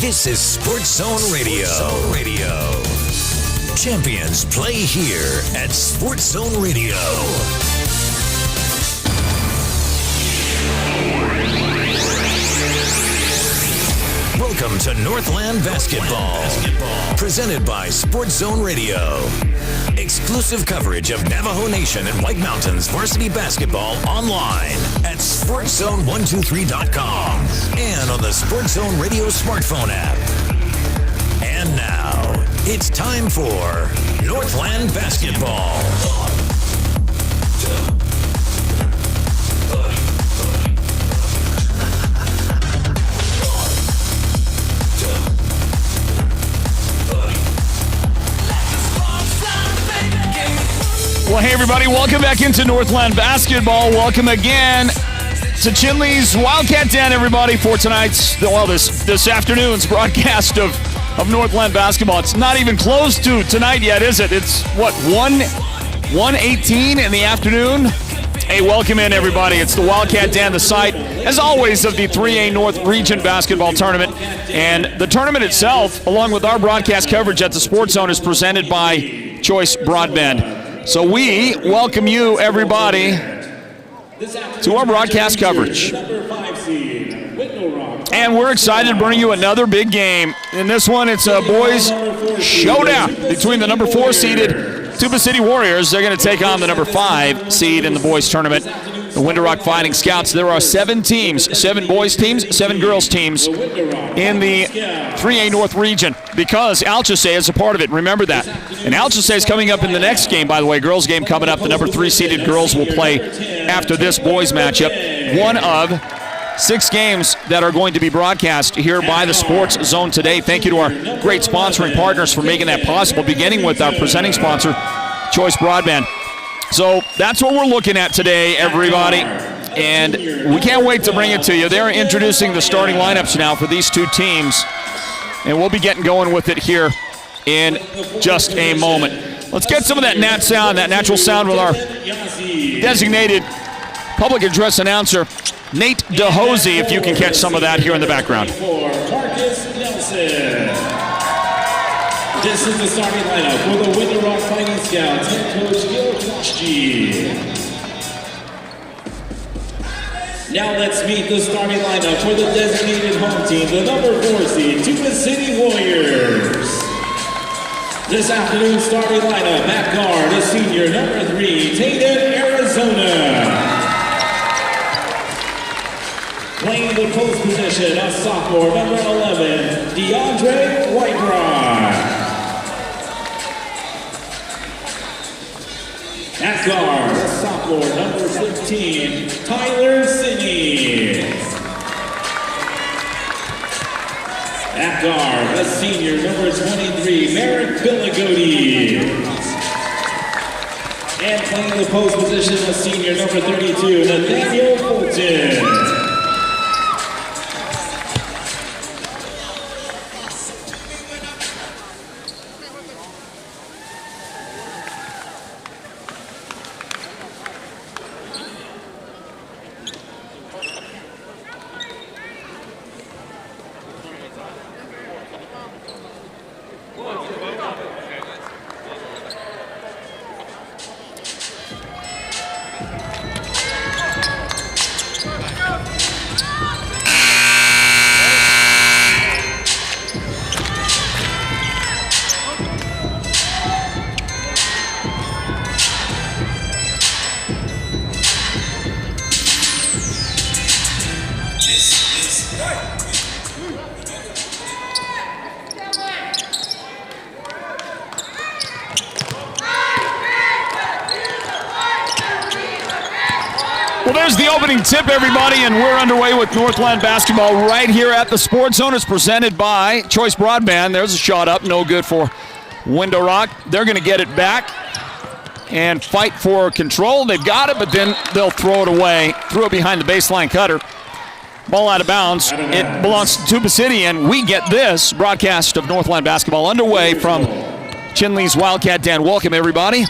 This is Sports Zone Radio. Champions play here at Sports Zone Radio. Welcome to Northland Basketball, presented by Sports Zone Radio. Exclusive coverage of Navajo Nation and White Mountains varsity basketball online at SportsZone123.com and on the Sports Zone Radio smartphone app. And now, it's time for Northland Basketball. Well, hey, everybody. Welcome back into Northland Basketball. Welcome again to Chinley's Wildcat Den, everybody, for tonight's, this afternoon's broadcast of Northland Basketball. It's not even close to tonight yet, is it? It's, 1:18 in the afternoon? Hey, welcome in, everybody. It's the Wildcat Den, the site, as always, of the 3A North Region Basketball Tournament. And the tournament itself, along with our broadcast coverage at the Sports Zone, is presented by Choice Broadband. So we welcome you, everybody, to our broadcast coverage. And we're excited to bring you another big game. In this one, it's a boys showdown between the number 4 seeded Tuba City Warriors. They're going to take on the number 5 seed in the boys tournament, the Window Rock Fighting Scouts. There are 7 teams, 7 boys teams, 7 girls teams in the 3A North region, because Alchesay is a part of it. Remember that. And Alchesay is coming up in the next game, by the way. Girls game coming up. The number 3 seeded girls will play after this boys matchup. One of 6 games that are going to be broadcast here by the Sports Zone today. Thank you to our great sponsoring partners for making that possible, beginning with our presenting sponsor, Choice Broadband. So that's what we're looking at today, everybody, and we can't wait to bring it to you. They're introducing the starting lineups now for these 2 teams, and we'll be getting going with it here in just a moment. Let's get some of that natural sound with our designated public address announcer, Nate DeHosey, if you can catch some of that here in the background. This is the starting lineup for the Window Rock Fighting Scouts, head coach Gil Koshji. Now let's meet the starting lineup for the designated home team, the number 4 seed, Tuba City Warriors. This afternoon's starting lineup, at guard, a senior, number 3, Tatum, Arizona. Playing the post position, a sophomore, number 11, DeAndre Whiterock. At guard, a sophomore, number 15, Tyler Sinney. At guard, a senior, number 23, Merrick Billigodi. And playing the post position, a senior, number 32, Nathaniel Fulton. Well, there's the opening tip, everybody, and we're underway with Northland Basketball right here at the Sports Zone. It's presented by Choice Broadband. There's a shot up, no good for Window Rock. They're going to get it back and fight for control. They've got it, but then they'll throw it away. Threw it behind the baseline cutter. Ball out of bounds. It belongs to Tuba City, and we get this broadcast of Northland Basketball underway from Chinley's Wildcat Den. Welcome, everybody.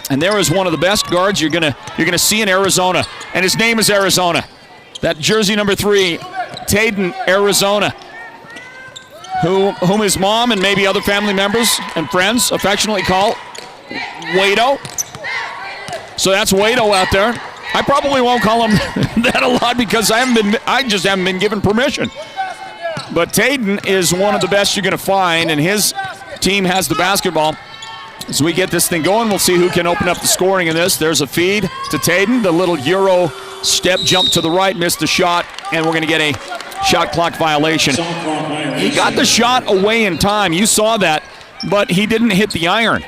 And there is one of the best guards you're gonna see in Arizona, and his name is Arizona. That jersey number 3, Taden, Arizona. whom his mom and maybe other family members and friends affectionately call Wado. So that's Wado out there. I probably won't call him that a lot because I just haven't been given permission. But Tayden is one of the best you're going to find, and his team has the basketball. As we get this thing going, we'll see who can open up the scoring in this. There's a feed to Tayden. The little Euro step jump to the right, missed the shot, and we're going to get a shot clock violation. He got the shot away in time. You saw that, but he didn't hit the iron.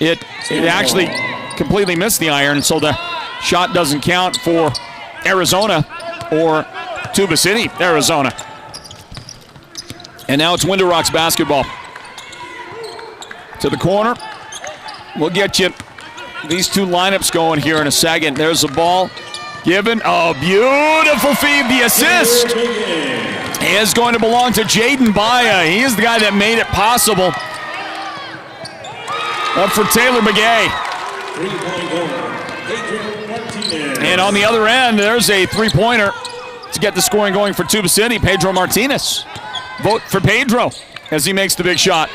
It actually completely missed the iron, so the shot doesn't count for Arizona or Tuba City, Arizona. And now it's Window Rock's basketball. To the corner. We'll get you these two lineups going here in a second. There's the ball given. Oh, beautiful feed. The assist is going to belong to Jaden Baya. He is the guy that made it possible. Up for Taylor McGay. And on the other end, there's a three-pointer to get the scoring going for Tuba City. Pedro Martinez. Vote for Pedro as he makes the big shot.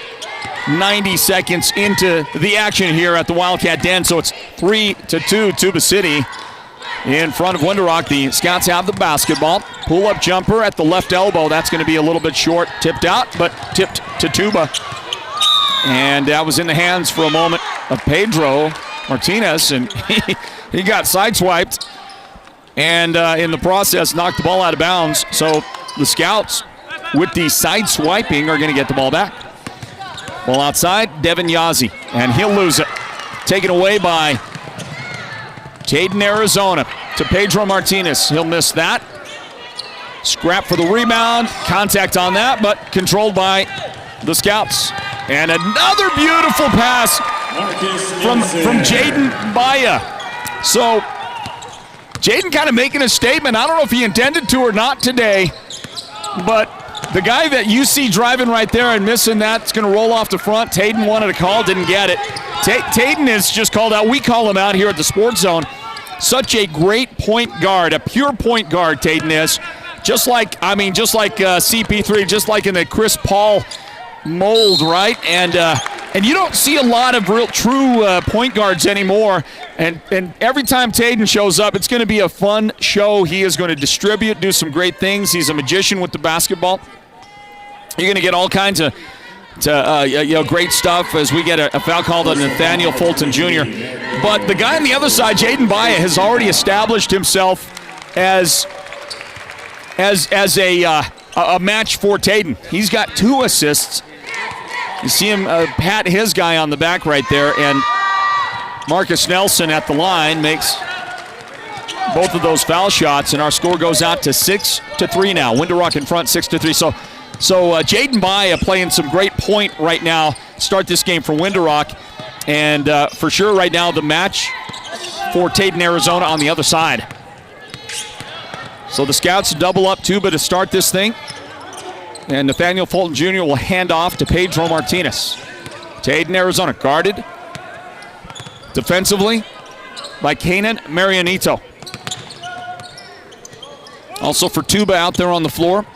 90 seconds into the action here at the Wildcat Den, so it's 3-2 Tuba City in front of Window Rock. The Scouts have the basketball. Pull-up jumper at the left elbow. That's going to be a little bit short. Tipped out, but tipped to Tuba. And that was in the hands for a moment of Pedro Martinez, and he got sideswiped and in the process knocked the ball out of bounds. So the Scouts, with the sideswiping, are going to get the ball back. Ball outside, Devin Yazzie, and he'll lose it. Taken away by Tayden, Arizona, to Pedro Martinez. He'll miss that. Scrap for the rebound. Contact on that, but controlled by the Scouts. And another beautiful pass from Jaden Baya. So Jaden kind of making a statement. I don't know if he intended to or not today, but the guy that you see driving right there and missing that's going to roll off the front. Tayden wanted a call, didn't get it. Tayden is just called out. We call him out here at the Sports Zone. Such a great point guard, a pure point guard, Tayden is. Just like CP3, just like in the Chris Paul mold, right? And you don't see a lot of real true point guards anymore. And every time Tayden shows up, it's going to be a fun show. He is going to distribute, do some great things. He's a magician with the basketball. You're going to get all kinds of great stuff as we get a foul called on Nathaniel Fulton Jr. But the guy on the other side, Jaden Baya, has already established himself as a match for Tayden. He's got 2 assists. You see him pat his guy on the back right there, and Marcus Nelson at the line makes both of those foul shots, and our score goes out to 6-3 now. Window Rock in front, 6-3. So Jaden Baya playing some great point right now. Start this game for Window Rock, and for sure right now the match for Tayden, Arizona on the other side. So the Scouts double up Tuba to start this thing. And Nathaniel Fulton Jr. will hand off to Pedro Martinez. Tayden, Arizona, guarded defensively by Kanan Marianito. Also for Tuba out there on the floor,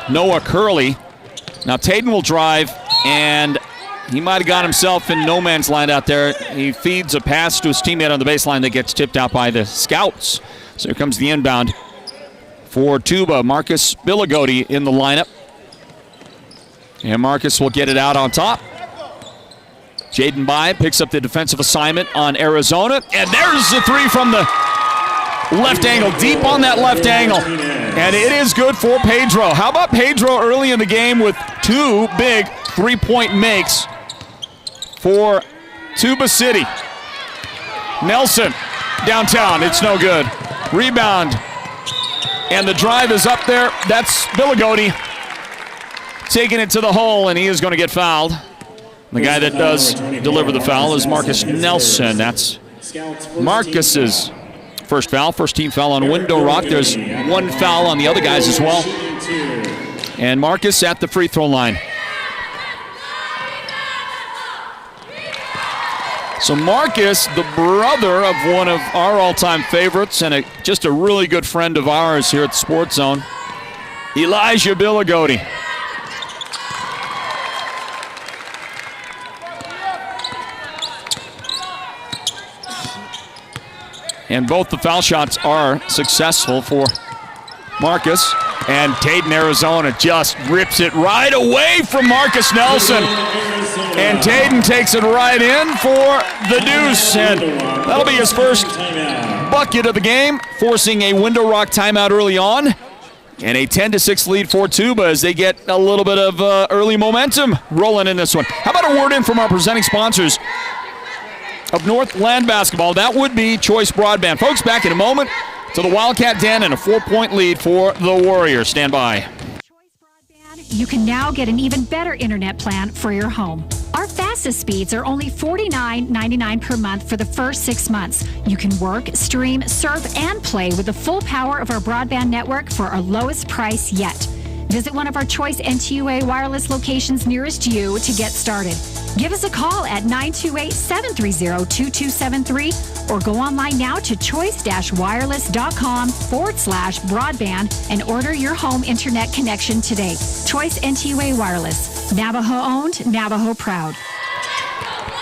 Noah Curley. Now Tayden will drive, and he might have got himself in no man's land out there. He feeds a pass to his teammate on the baseline that gets tipped out by the Scouts. So here comes the inbound for Tuba. Marcus Billigodi in the lineup. And Marcus will get it out on top. Jaden Baya picks up the defensive assignment on Arizona. And there's the 3 from the left angle, deep on that left angle. And it is good for Pedro. How about Pedro early in the game with 2 big 3-point makes for Tuba City. Nelson downtown, it's no good. Rebound. And the drive is up there. That's Billigodi taking it to the hole, and he is going to get fouled. The guy that does deliver the foul is Marcus Nelson. That's Marcus's first foul, first team foul on Window Rock. There's 1 foul on the other guys as well. And Marcus at the free throw line. So Marcus, the brother of one of our all-time favorites and just a really good friend of ours here at the Sports Zone, Elijah Billigodi. And both the foul shots are successful for Marcus. And Taden, Arizona just rips it right away from Marcus Nelson. And Taden takes it right in for the deuce. And that'll be his first bucket of the game, forcing a window rock timeout early on. And a 10-6 lead for Tuba as they get a little bit of early momentum rolling in this one. How about a word in from our presenting sponsors of Northland Basketball? That would be Choice Broadband. Folks, back in a moment to the Wildcat Den and a 4-point lead for the Warriors. Stand by. Choice Broadband, you can now get an even better internet plan for your home. Our fastest speeds are only $49.99 per month for the first 6 months. You can work, stream, surf, and play with the full power of our broadband network for our lowest price yet. Visit one of our Choice NTUA wireless locations nearest you to get started. Give us a call at 928-730-2273 or go online now to choice-wireless.com/broadband and order your home internet connection today. Choice NTUA Wireless. Navajo owned, Navajo proud.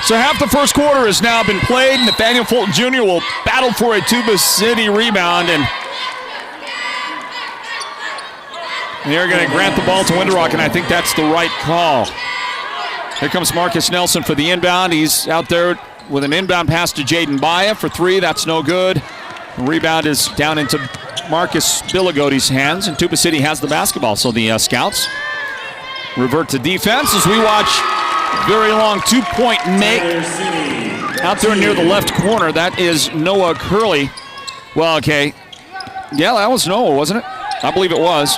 So half the first quarter has now been played. Nathaniel Fulton Jr. will battle for a Tuba City rebound, and they're going to grant the ball to Windrock, and I think that's the right call. Here comes Marcus Nelson for the inbound. He's out there with an inbound pass to Jaden Baya for three. That's no good. The rebound is down into Marcus Biligoti's hands, and Tuba City has the basketball. So the Scouts revert to defense as we watch very long two-point make out there near the left corner. That is Noah Curley. Well, okay. Yeah, that was Noah, wasn't it? I believe it was.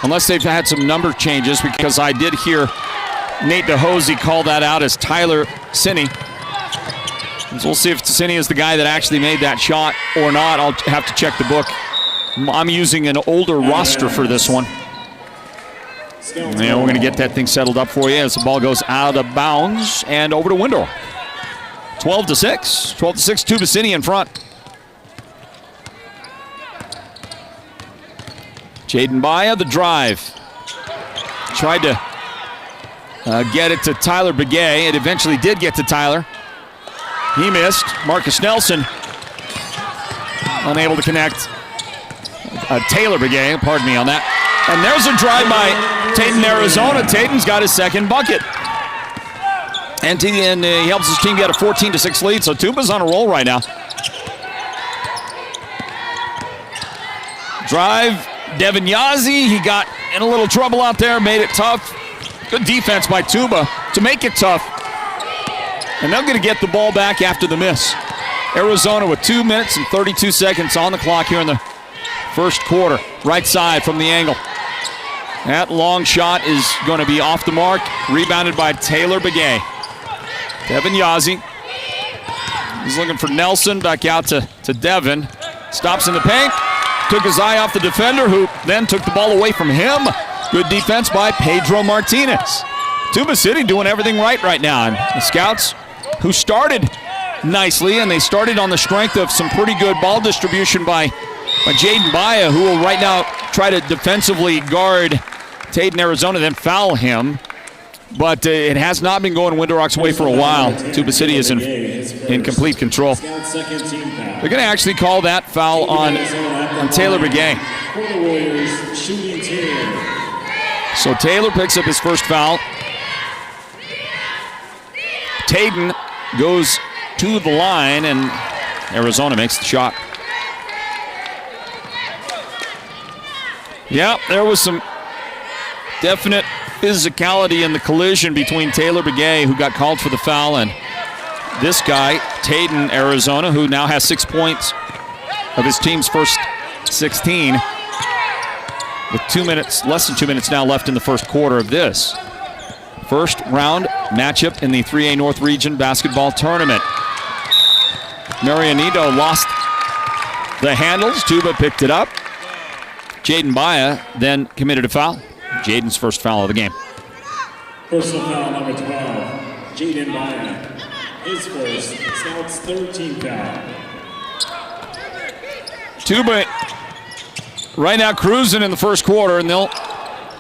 Unless they've had some number changes, because I did hear Nate DeHosey call that out as Tyler Sinney. So we'll see if Sinney is the guy that actually made that shot or not. I'll have to check the book. I'm using an older roster for this one. Yeah, we're going to get that thing settled up for you as the ball goes out of bounds and over to Windor. 12-6. 12-6, Tuba City in front. Jaden Baya, the drive. Tried to get it to Tyler Begay. It eventually did get to Tyler. He missed. Marcus Nelson unable to connect. Taylor Begay, pardon me on that. And there's a drive by Taden, Arizona. Taden's got his second bucket. And he helps his team get a 14-6 lead, so Tuba's on a roll right now. Drive, Devin Yazzie, he got in a little trouble out there, made it tough. Good defense by Tuba to make it tough. And they're going to get the ball back after the miss. Arizona with 2 minutes and 32 seconds on the clock here in the first quarter. Right side from the angle. That long shot is going to be off the mark. Rebounded by Taylor Begay. Devin Yazzie. He's looking for Nelson. Back out to Devin. Stops in the paint. Took his eye off the defender, who then took the ball away from him. Good defense by Pedro Martinez. Tuba City doing everything right now. And the Scouts, who started nicely, and they started on the strength of some pretty good ball distribution by Jaden Baya, who will right now try to defensively guard Taden, Arizona, then foul him. But it has not been going Windrock's way for a while. Tuba City is in complete control. They're going to actually call that foul on Taylor Begay. So Taylor picks up his first foul. Taden goes to the line, and Arizona makes the shot. Yeah, there was some definite physicality in the collision between Taylor Begay, who got called for the foul, and this guy, Taden, Arizona, who now has 6 points of his team's first 16, with 2 minutes, less than 2 minutes now left in the first quarter of this first round matchup in the 3A North Region Basketball Tournament. Marianito lost the handles. Tuba picked it up. Jaden Baya then committed a foul. Jaden's first foul of the game. Personal foul number 12, Jaden Baya. His first, Scouts 13th foul. Tuba right now cruising in the first quarter, and they'll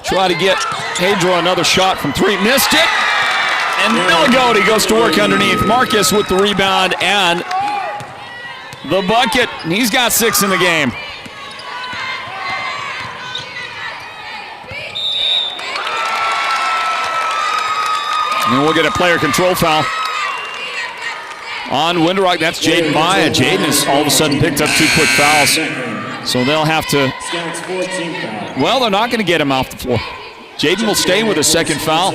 try to get Pedro another shot from three. Missed it, and Miligoti goes to work underneath. Marcus with the rebound, and the bucket. He's got 6 in the game. And we'll get a player control foul on Windrock. That's Jaden Maya. Jaden has all of a sudden picked up 2 quick fouls. So they'll have to, well, they're not going to get him off the floor. Jaden will stay with a second foul.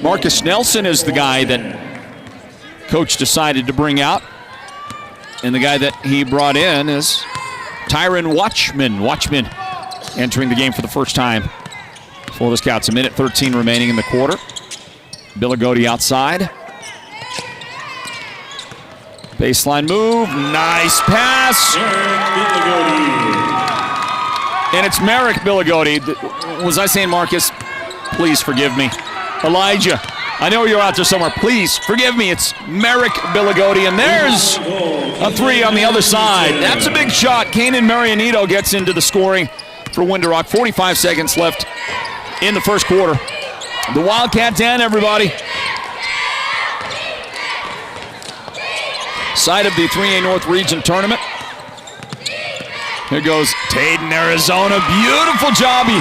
Marcus Nelson is the guy that coach decided to bring out. And the guy that he brought in is Tyron Watchman. Watchman entering the game for the first time for the Scouts. 1:13 remaining in the quarter. Billigodi outside. Baseline move. Nice pass. And it's Merrick Billigodi. Was I saying Marcus? Please forgive me. Elijah, I know you're out there somewhere. Please forgive me. It's Merrick Billigodi. And there's a 3 on the other side. That's a big shot. Kanan Marianito gets into the scoring for Windrock. 45 seconds left in the first quarter. The Wildcat 10, everybody. Side of the 3A North Region Tournament. Here goes Taden, Arizona. Beautiful job. He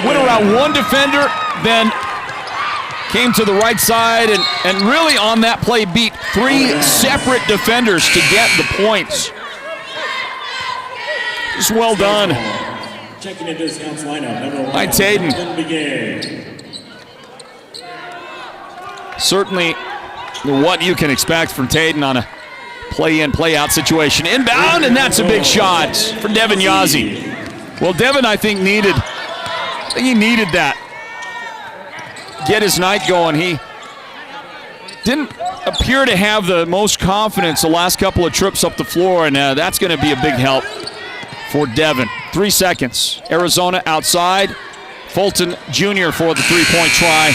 went around one defender, then came to the right side, and really on that play beat 3 separate defenders to get the points. Just well done. Checking into this Scouts lineup, number 1. Hi, Taden. Certainly what you can expect from Taden on a play-in, play-out situation. Inbound, and that's a big shot for Devin Yazzie. Well, Devin, I think he needed that. Get his night going. He didn't appear to have the most confidence the last couple of trips up the floor, and that's going to be a big help for Devin. 3 seconds. Arizona outside. Fulton Jr. for the 3-point try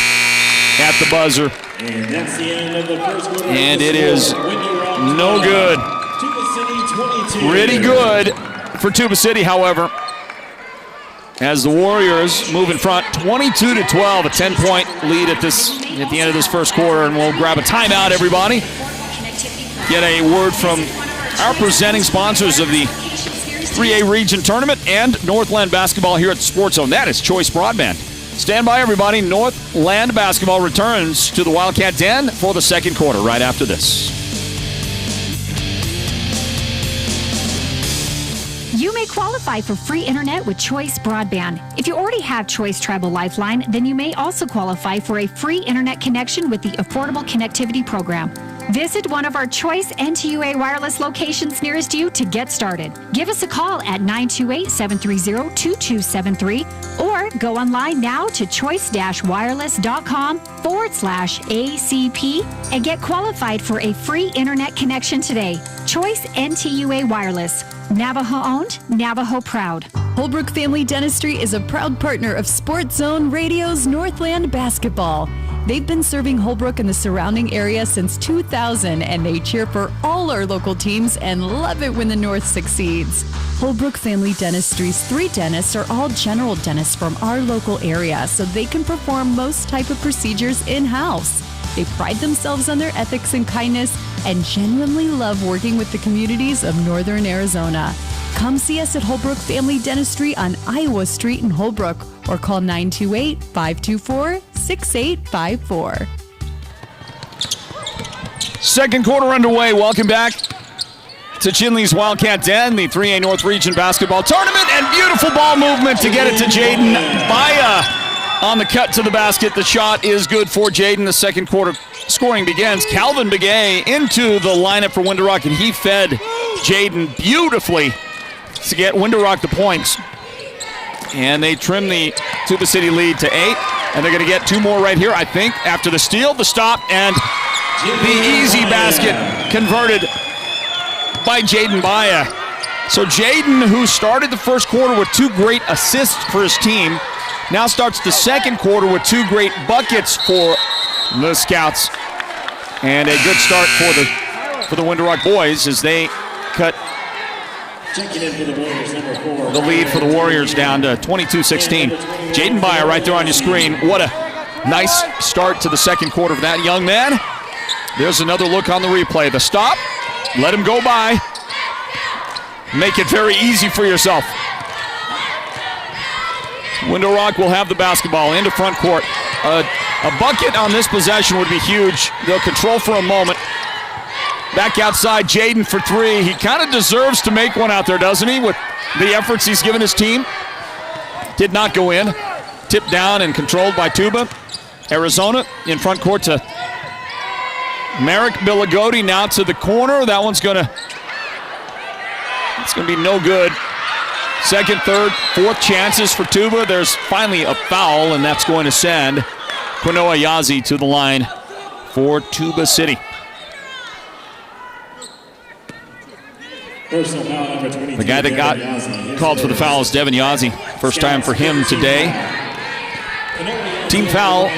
at the buzzer. And that's the end of the first quarter. And it is no good. Tuba City 22. Pretty good for Tuba City, however, as the Warriors move in front 22-12, a 10-point lead at the end of this first quarter, and we'll grab a timeout, everybody. Get a word from our presenting sponsors of the 3A Region Tournament and Northland Basketball here at the Sports Zone. That is Choice Broadband. Stand by, everybody. Northland Basketball returns to the Wildcat Den for the second quarter right after this. You may qualify for free internet with Choice Broadband. If you already have Choice Tribal Lifeline, then you may also qualify for a free internet connection with the Affordable Connectivity Program. Visit one of our Choice NTUA wireless locations nearest you to get started. Give us a call at 928-730-2273 or go online now to choice-wireless.com/ACP and get qualified for a free internet connection today. Choice NTUA Wireless. Navajo owned, Navajo proud. Holbrook Family Dentistry is a proud partner of Sports Zone Radio's Northland Basketball. They've been serving Holbrook and the surrounding area since 2000, and they cheer for all our local teams and love it when the North succeeds. Holbrook Family Dentistry's 3 dentists are all general dentists from our local area, so they can perform most type of procedures in-house. They pride themselves on their ethics and kindness and genuinely love working with the communities of Northern Arizona. Come see us at Holbrook Family Dentistry on Iowa Street in Holbrook or call 928-524-6854. Second quarter underway. Welcome back to Chinley's Wildcat Den, the 3A North Region Basketball Tournament, and beautiful ball movement to get it to Jaden Baya on the cut to the basket. The shot is good for Jaden. The second quarter scoring begins. Calvin Begay into the lineup for Windrock, and he fed Jaden beautifully to get Windrock the points. And they trim the Tuba City lead to 8, and they're going to get 2 more right here, I think, after the steal, the stop, and the easy basket converted by Jaden Baya. So Jaden, who started the first quarter with 2 great assists for his team, now starts the second quarter with 2 great buckets for the Scouts. And a good start for the Windrock boys as they cut Checking in for the Warriors, number 4. the lead for the Warriors down to 22-16. Jaden Baya right there on your screen. What a nice start to the second quarter for that young man. There's another look on the replay. The stop, let him go by. make it very easy for yourself. Window Rock will have the basketball into front court. A bucket on this possession would be huge. They'll control for a moment. Back outside, Jaden for three. He kind of deserves to make one out there, doesn't he, with the efforts he's given his team? Did not go in. Tipped down and controlled by Tuba. Arizona in front court to Merrick Billigodi, now to the corner. That one's it's gonna be no good. Second, third, fourth chances for Tuba. There's finally a foul, and that's going to send Quinoa Yazzie to the line for Tuba City. The guy that got called for the foul is Devin Yazzie. First time for him today. Team foul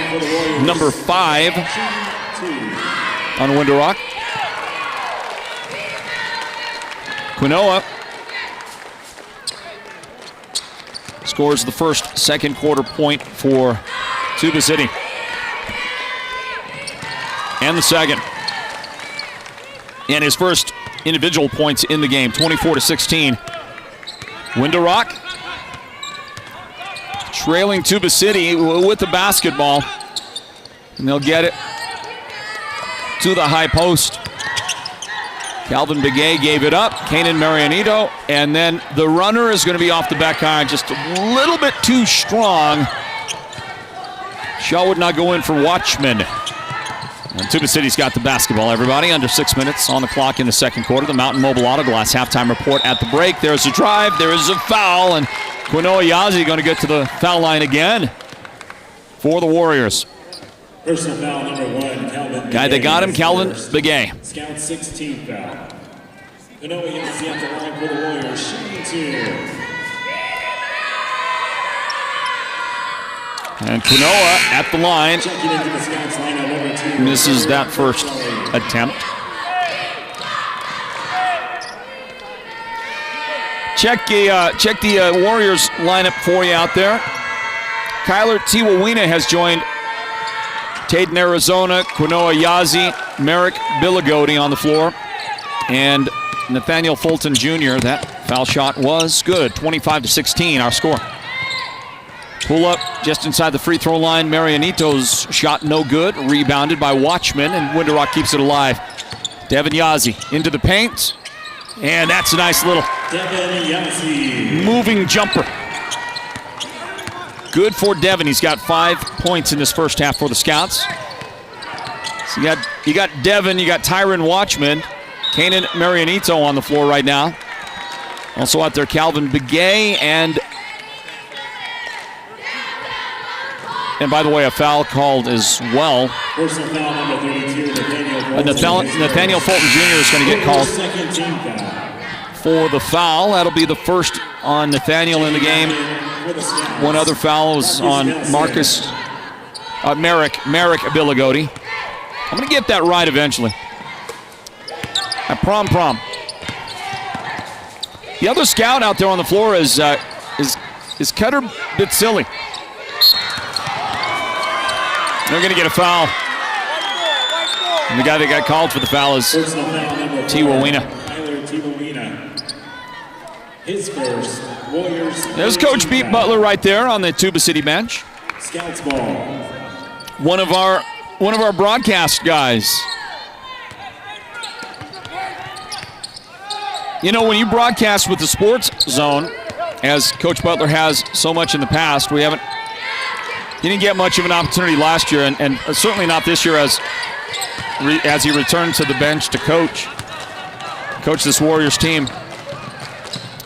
number 5 on Window Rock. Quinoa scores the first second quarter point for Tuba City. And the second. And his first individual points in the game, 24-16. Window Rock trailing Tuba City with the basketball. And they'll get it to the high post. Calvin Begay gave it up. Kanan Marianito. And then the runner is going to be off the back iron, just a little bit too strong. Shot would not go in for Watchman. And Tuba City's got the basketball, everybody. Under 6 minutes on the clock in the second quarter. The Mountain Mobile Auto Glass halftime report at the break. There's a drive. There is a foul. And Quinoa Yazzie going to get to the foul line again for the Warriors. Personal foul number 1, Calvin. Guy that got him, Calvin Begay. Scout 16 foul. Quinoa Yazzie at the line for the Warriors, shooting 2. And Quinoa at the line misses that first attempt. Check the Warriors lineup for you out there. Kyler Tiwawina has joined Taden Arizona, Quinoa Yazzie, Merrick Billigodi on the floor, and Nathaniel Fulton Jr. That foul shot was good. 25-16 our score. Pull up just inside the free throw line. Marianito's shot no good. Rebounded by Watchman, and Window Rock keeps it alive. Devin Yazzie into the paint. And that's a nice little moving jumper. Good for Devin. He's got 5 points in this first half for the Scouts. So you got Devin, you got Tyron Watchman, Kanan Marianito on the floor right now. Also out there, Calvin Begay, and by the way, a foul called as well. Personal foul number 32, Nathaniel Fulton Jr. is going to get called for the foul. That'll be the first on Nathaniel in the game. One other foul was on Merrick Billigodi. I'm going to get that right eventually. Prom. The other scout out there on the floor is Cutter Bitsili. They're going to get a foul. And the guy that got called for the foul is Tiwawina. His first, Warriors. There's Coach Pete Butler right there on the Tuba City bench. Scouts ball. One of our broadcast guys. You know, when you broadcast with the Sports Zone, as Coach Butler has so much in the past, he didn't get much of an opportunity last year, and certainly not this year as he returned to the bench to coach this Warriors team.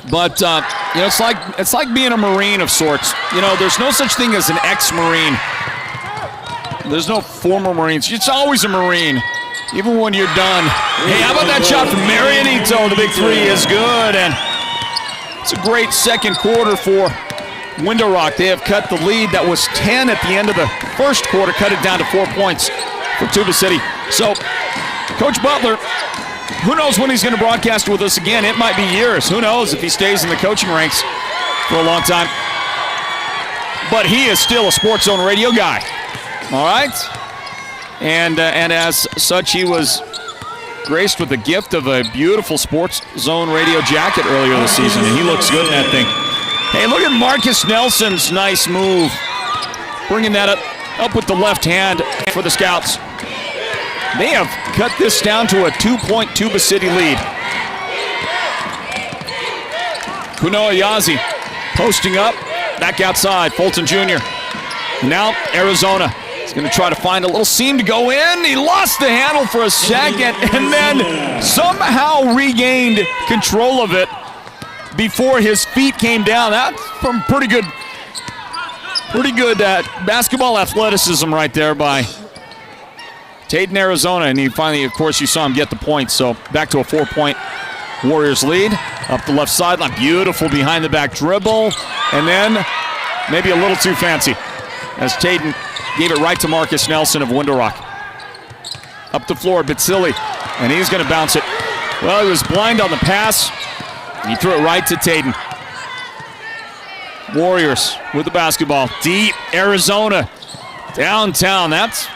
But you know, it's like being a Marine of sorts. You know, there's no such thing as an ex-Marine. There's no former Marines. It's always a Marine, even when you're done. Hey, how about that shot from Marianito? The big three is good, and it's a great second quarter for Window Rock. They have cut the lead that was 10 at the end of the first quarter, cut it down to 4 points for Tuba City. So, Coach Butler, who knows when he's going to broadcast with us again? It might be years. Who knows if he stays in the coaching ranks for a long time. But he is still a Sports Zone radio guy. All right? And as such, he was graced with the gift of a beautiful Sports Zone radio jacket earlier this season, and he looks good in that thing. Hey, look at Marcus Nelson's nice move. Bringing that up with the left hand for the Scouts. They have cut this down to a 2-point Tuba City lead. Kunoa Yazi posting up, back outside, Fulton Jr. Now Arizona is going to try to find a little seam to go in. He lost the handle for a second and then somehow regained control of it before his feet came down. That's from pretty good basketball athleticism right there by Taden, Arizona. And he finally, of course, you saw him get the points. So back to a 4-point Warriors lead. Up the left sideline, beautiful behind the back dribble. And then maybe a little too fancy as Taden gave it right to Marcus Nelson of Window Rock. Up the floor, Batsili, and he's going to bounce it. Well, he was blind on the pass. He threw it right to Taden. Warriors with the basketball. Deep, Arizona, downtown. That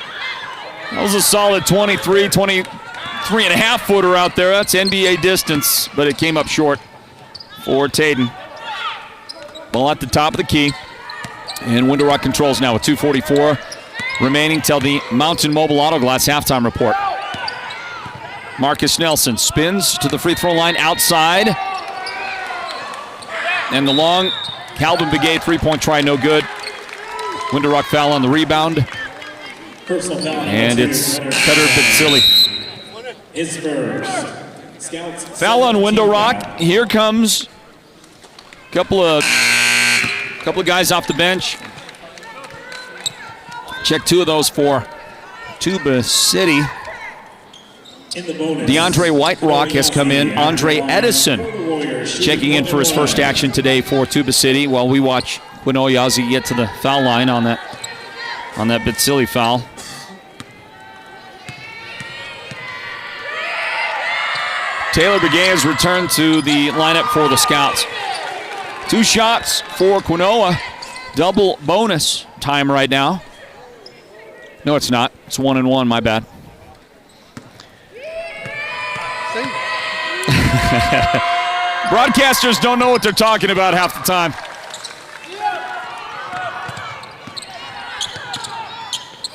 was a solid 23.5 footer out there. That's NBA distance, but it came up short for Taden. Ball at the top of the key. And Window Rock controls now with 2:44 remaining till the Mountain Mobile Auto Glass halftime report. Marcus Nelson spins to the free throw line outside. And the long Calvin Begay three-point try, no good. Window Rock foul on the rebound. And it's Cutter Batsili. His first. Foul on Window Rock. Here comes a couple of guys off the bench. Check two of those for Tuba City. DeAndre Whiterock has come in. Andre Edison checking in for his first action today for Tuba City while we watch Kunoa Yazi get to the foul line on that Batsili foul. Taylor Begay has returned to the lineup for the Scouts. 2 shots for Kunoa. Double bonus time right now. No, it's not. It's 1-1, my bad. Broadcasters don't know what they're talking about half the time.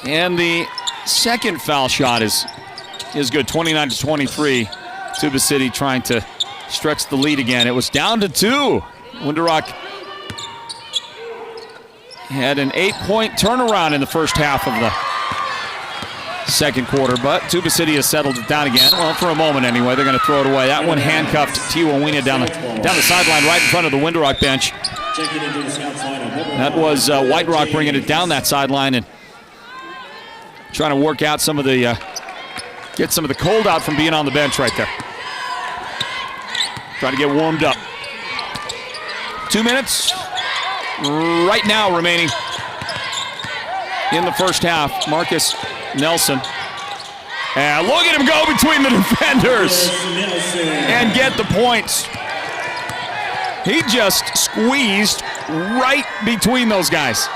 And the second foul shot is good, 29-23. Tuba City trying to stretch the lead again. It was down to 2. Window Rock had an 8-point turnaround in the first half of the second quarter, but Tuba City has settled it down again. Well, for a moment anyway. They're going to throw it away. That one handcuffed Tiwawina down the sideline right in front of the Window Rock bench. That was White Rock bringing it down that sideline and trying to work out some of the get some of the cold out from being on the bench right there. Trying to get warmed up. 2 minutes right now remaining in the first half. Marcus Nelson. And look at him go between the defenders and get the points. He just squeezed right between those guys.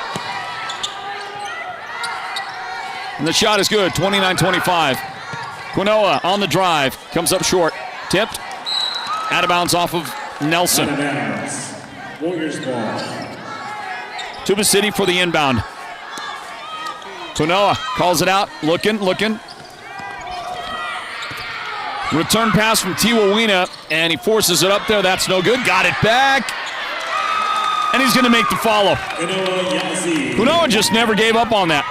And the shot is good, 29-25. Kunoa on the drive, comes up short, tipped, out of bounds off of Nelson. Warriors ball. Tuba City for the inbound. Kunoa calls it out, looking. Return pass from Tiwawina, and he forces it up there. That's no good. Got it back. And he's going to make the follow. Kunoa just never gave up on that.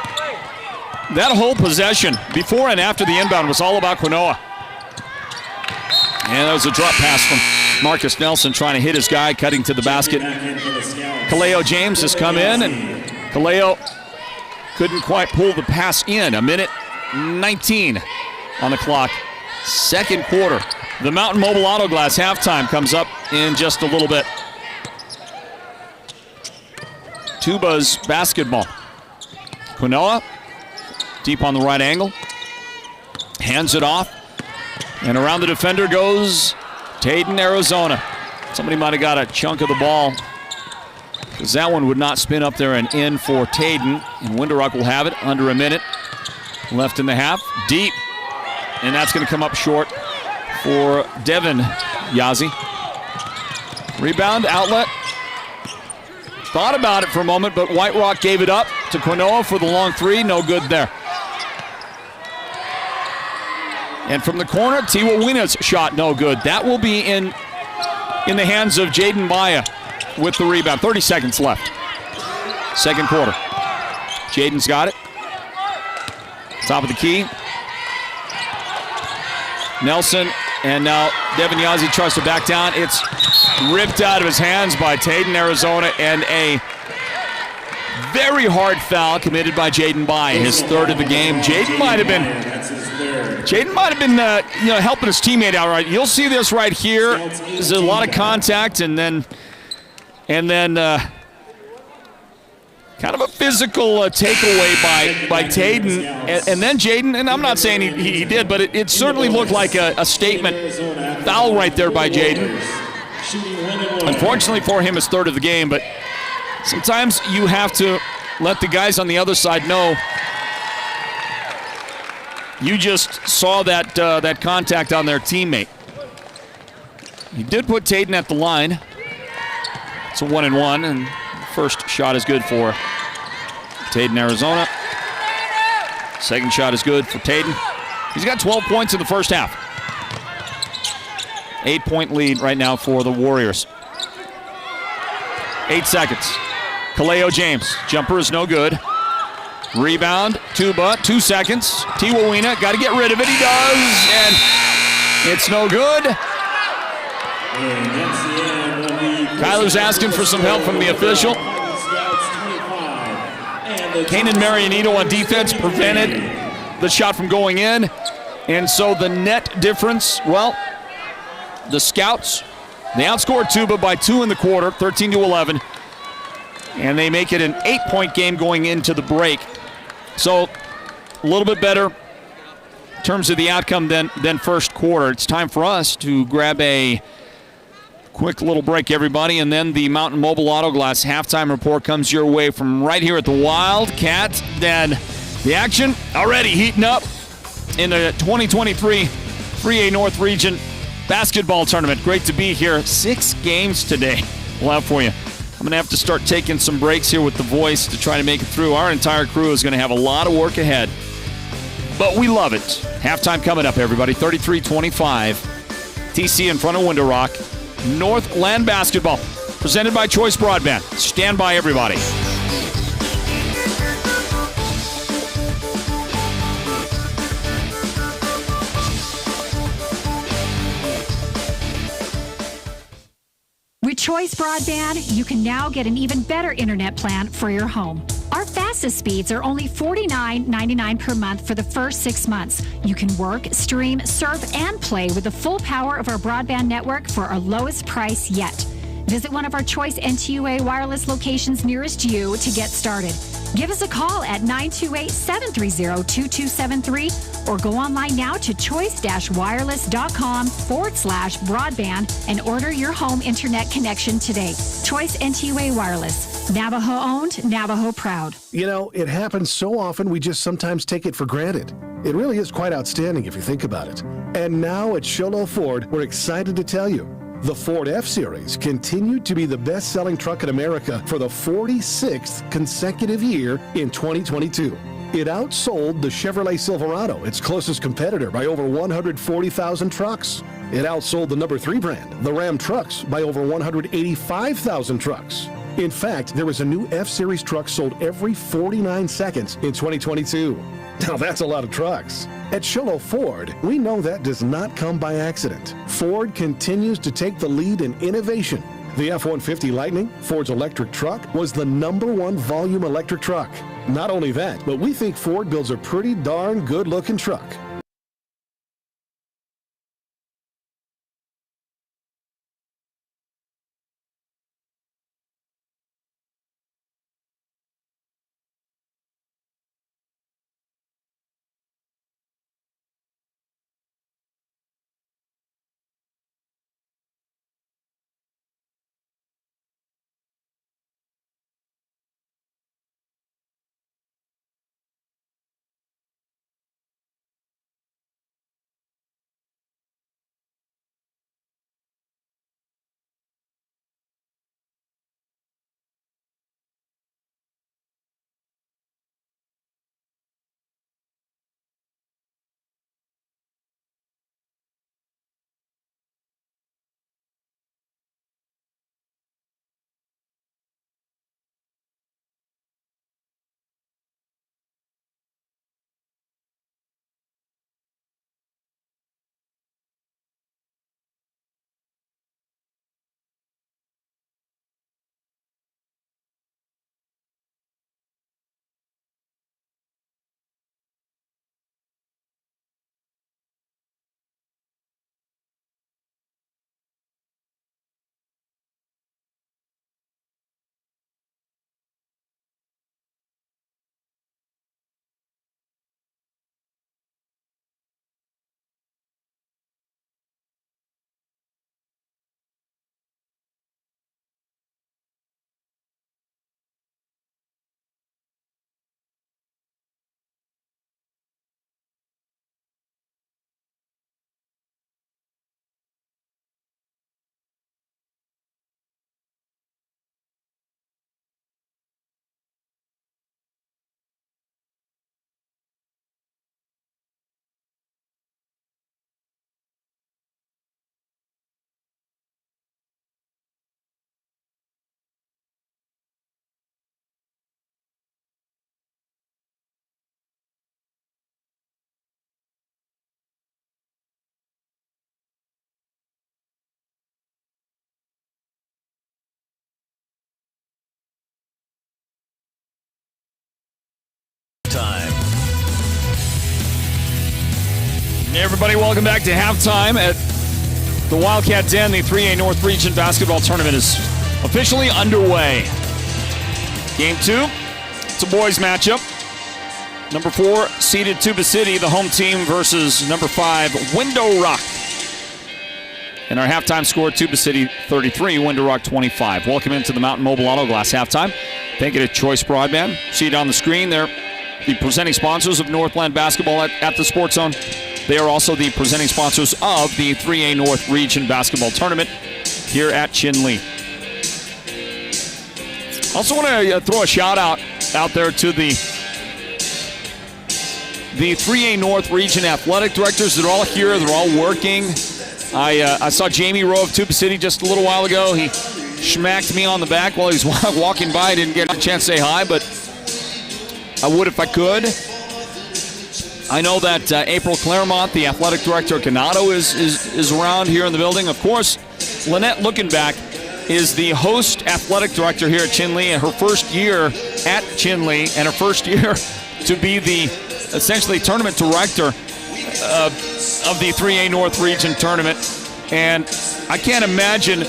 That whole possession, before and after the inbound, was all about Kunoa. And that was a drop pass from Marcus Nelson trying to hit his guy, cutting to the basket. Kaleo James has come in, and Kaleo couldn't quite pull the pass in. 1:19 on the clock. Second quarter. The Mountain Mobile Auto Glass halftime comes up in just a little bit. Tuba's basketball. Kunoa, deep on the right angle. Hands it off. And around the defender goes Taden, Arizona. Somebody might have got a chunk of the ball, because that one would not spin up there and in for Taden. And Window Rock will have it under a minute left in the half. Deep. And that's going to come up short for Devin Yazzie. Rebound, outlet. Thought about it for a moment, but White Rock gave it up to Quinoa for the long three. No good there. And from the corner, Tiwa Wina's shot, no good. That will be in the hands of Jaden Maya with the rebound. 30 seconds left. Second quarter. Jaden's got it. Top of the key. Nelson, and now Devin Yazzie tries to back down. It's ripped out of his hands by Taden, Arizona, and a very hard foul committed by Jaden Maya, his third of the game. Jaden might have been helping his teammate out right. You'll see this right here. There's a lot of contact, and then kind of a physical takeaway by Taden, and then Jaden, and I'm not saying he did, but it certainly looked like a statement foul right there by Jaden. Unfortunately for him, his third of the game, but sometimes you have to let the guys on the other side know you just saw that contact on their teammate. He did put Taden at the line. It's a 1-and-1, and first shot is good for Taden, Arizona. Second shot is good for Taden. He's got 12 points in the first half. 8-point lead right now for the Warriors. 8 seconds. Kaleo James. Jumper is no good. Rebound. Tuba. 2 seconds. Tiwawina. Got to get rid of it. He does. And it's no good. Kyler's asking for some help from the official. Kanan Marianito on defense prevented the shot from going in. And so the net difference, well, the Scouts, they outscored Tuba by 2 in the quarter, 13-11. And they make it an 8-point game going into the break. So a little bit better in terms of the outcome than first quarter. It's time for us to grab a quick little break, everybody, and then the Mountain Mobile Auto Glass halftime report comes your way from right here at the Wildcat. Then the action already heating up in the 2023 3A North Region Basketball Tournament. Great to be here. 6 games today we'll have for you. I'm going to have to start taking some breaks here with the voice to try to make it through. Our entire crew is going to have a lot of work ahead, but we love it. Halftime coming up, everybody. 33-25. TC in front of Window Rock. Northland Basketball, presented by Choice Broadband. Stand by, everybody. With Choice Broadband, you can now get an even better internet plan for your home. Our fastest speeds are only $49.99 per month for the first 6 months. You can work, stream, surf, and play with the full power of our broadband network for our lowest price yet. Visit one of our Choice NTUA wireless locations nearest you to get started. Give us a call at 928-730-2273 or go online now to choice-wireless.com/broadband and order your home internet connection today. Choice NTUA Wireless. Navajo owned, Navajo proud. You know, it happens so often we just sometimes take it for granted. It really is quite outstanding if you think about it. And now at Sholo Ford, we're excited to tell you the Ford F-Series continued to be the best-selling truck in America for the 46th consecutive year in 2022. It outsold the Chevrolet Silverado, its closest competitor, by over 140,000 trucks. It outsold the number 3 brand, the Ram Trucks, by over 185,000 trucks. In fact, there was a new F-Series truck sold every 49 seconds in 2022. Now that's a lot of trucks. At Sholo Ford, we know that does not come by accident. Ford continues to take the lead in innovation. The F-150 Lightning, Ford's electric truck, was the #1 volume electric truck. Not only that, but we think Ford builds a pretty darn good-looking truck. Hey everybody, welcome back to halftime at the Wildcat Den. The 3A North Region Basketball Tournament is officially underway. Game 2, it's a boys matchup. Number 4 seeded Tuba City, the home team, versus number 5 Window Rock. And our halftime score, Tuba City 33, Window Rock 25. Welcome into the Mountain Mobile Auto Glass halftime. Thank you to Choice Broadband. See it on the screen. They're the presenting sponsors of Northland Basketball at the Sports Zone. They are also the presenting sponsors of the 3A North Region Basketball Tournament here at Chinle. Also want to throw a shout out there to the 3A North Region athletic directors. They're all here. They're all working. I saw Jamie Rowe of Tuba City just a little while ago. He smacked me on the back while he was walking by. I didn't get a chance to say hi, but I would if I could. I know that April Claremont, the athletic director of Canado, is around here in the building. Of course, Lynette Lookenback is the host athletic director here at Chinle, and her first year at Chinle, and her first year to be the essentially tournament director of the 3A North Region Tournament. And I can't imagine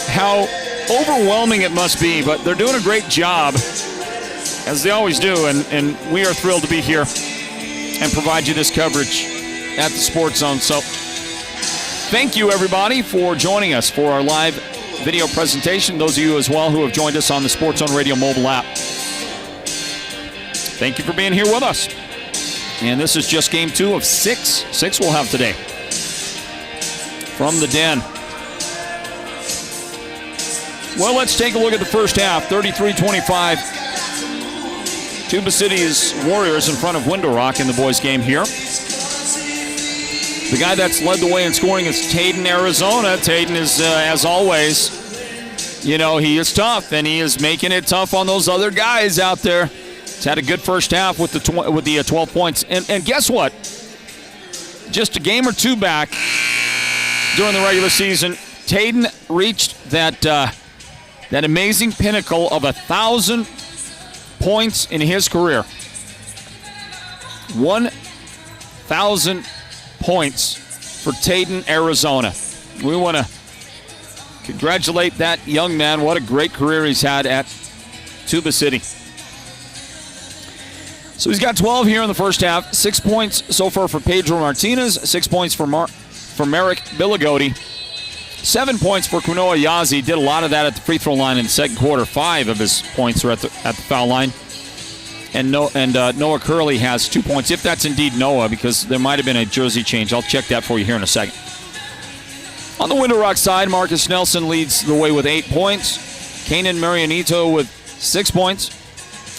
how overwhelming it must be, but they're doing a great job, as they always do, and we are thrilled to be here and provide you this coverage at the Sports Zone. So thank you, everybody, for joining us for our live video presentation. Those of you as well who have joined us on the Sports Zone Radio mobile app. Thank you for being here with us. And this is just game 2 of 6. 6 we'll have today from the Den. Well, let's take a look at the first half. 33-25. Tuba City's Warriors in front of Window Rock in the boys' game here. The guy that's led the way in scoring is Tayden, Arizona. Tayden is, as always, you know, he is tough, and he is making it tough on those other guys out there. He's had a good first half with the 12 points. And guess what? Just a game or two back during the regular season, Tayden reached that amazing pinnacle of 1,000 points in his career. 1,000 points for Tayden, Arizona. We want to congratulate that young man. What a great career he's had at Tuba City. So he's got 12 here in the first half. 6 points so far for Pedro Martinez. 6 points for Merrick Billigotti. 7 points for Kunoa Yazi. Did a lot of that at the free throw line in the second quarter. 5 of his points are at the foul line. And Noah Curley has 2 points, if that's indeed Noah, because there might have been a jersey change. I'll check that for you here in a second. On the Window Rock side, Marcus Nelson leads the way with 8 points. Kanan Marianito with 6 points.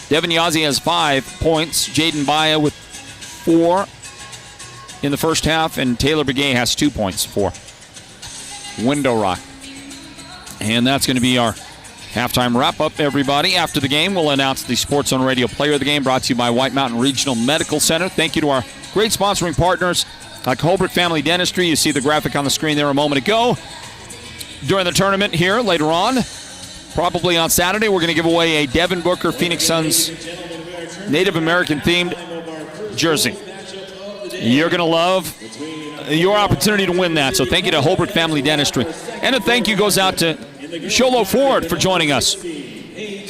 Devin Yazi has 5 points. Jaden Baya with 4 in the first half. And Taylor Begay has 2 points for Window Rock. And that's going to be our halftime wrap-up, everybody. After the game, we'll announce the Sports Zone Radio Player of the Game, brought to you by White Mountain Regional Medical Center. Thank you to our great sponsoring partners, like Holbrook Family Dentistry. You see the graphic on the screen there a moment ago. During the tournament here later on, probably on Saturday, we're going to give away a Devin Booker Phoenix Suns Native American-themed jersey. You're going to love your opportunity to win that. So thank you to Holbrook Family Dentistry. And a thank you goes out to Sholo Ford for joining us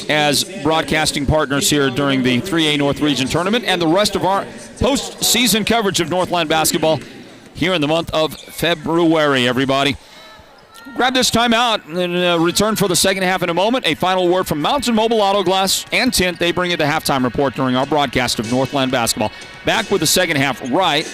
as broadcasting partners here during the 3A North Region Tournament and the rest of our postseason coverage of Northland Basketball here in the month of February, everybody. Grab this timeout and return for the second half in a moment. A final word from Mountain Mobile Auto Glass and Tint. They bring you the halftime report during our broadcast of Northland Basketball. Back with the second half right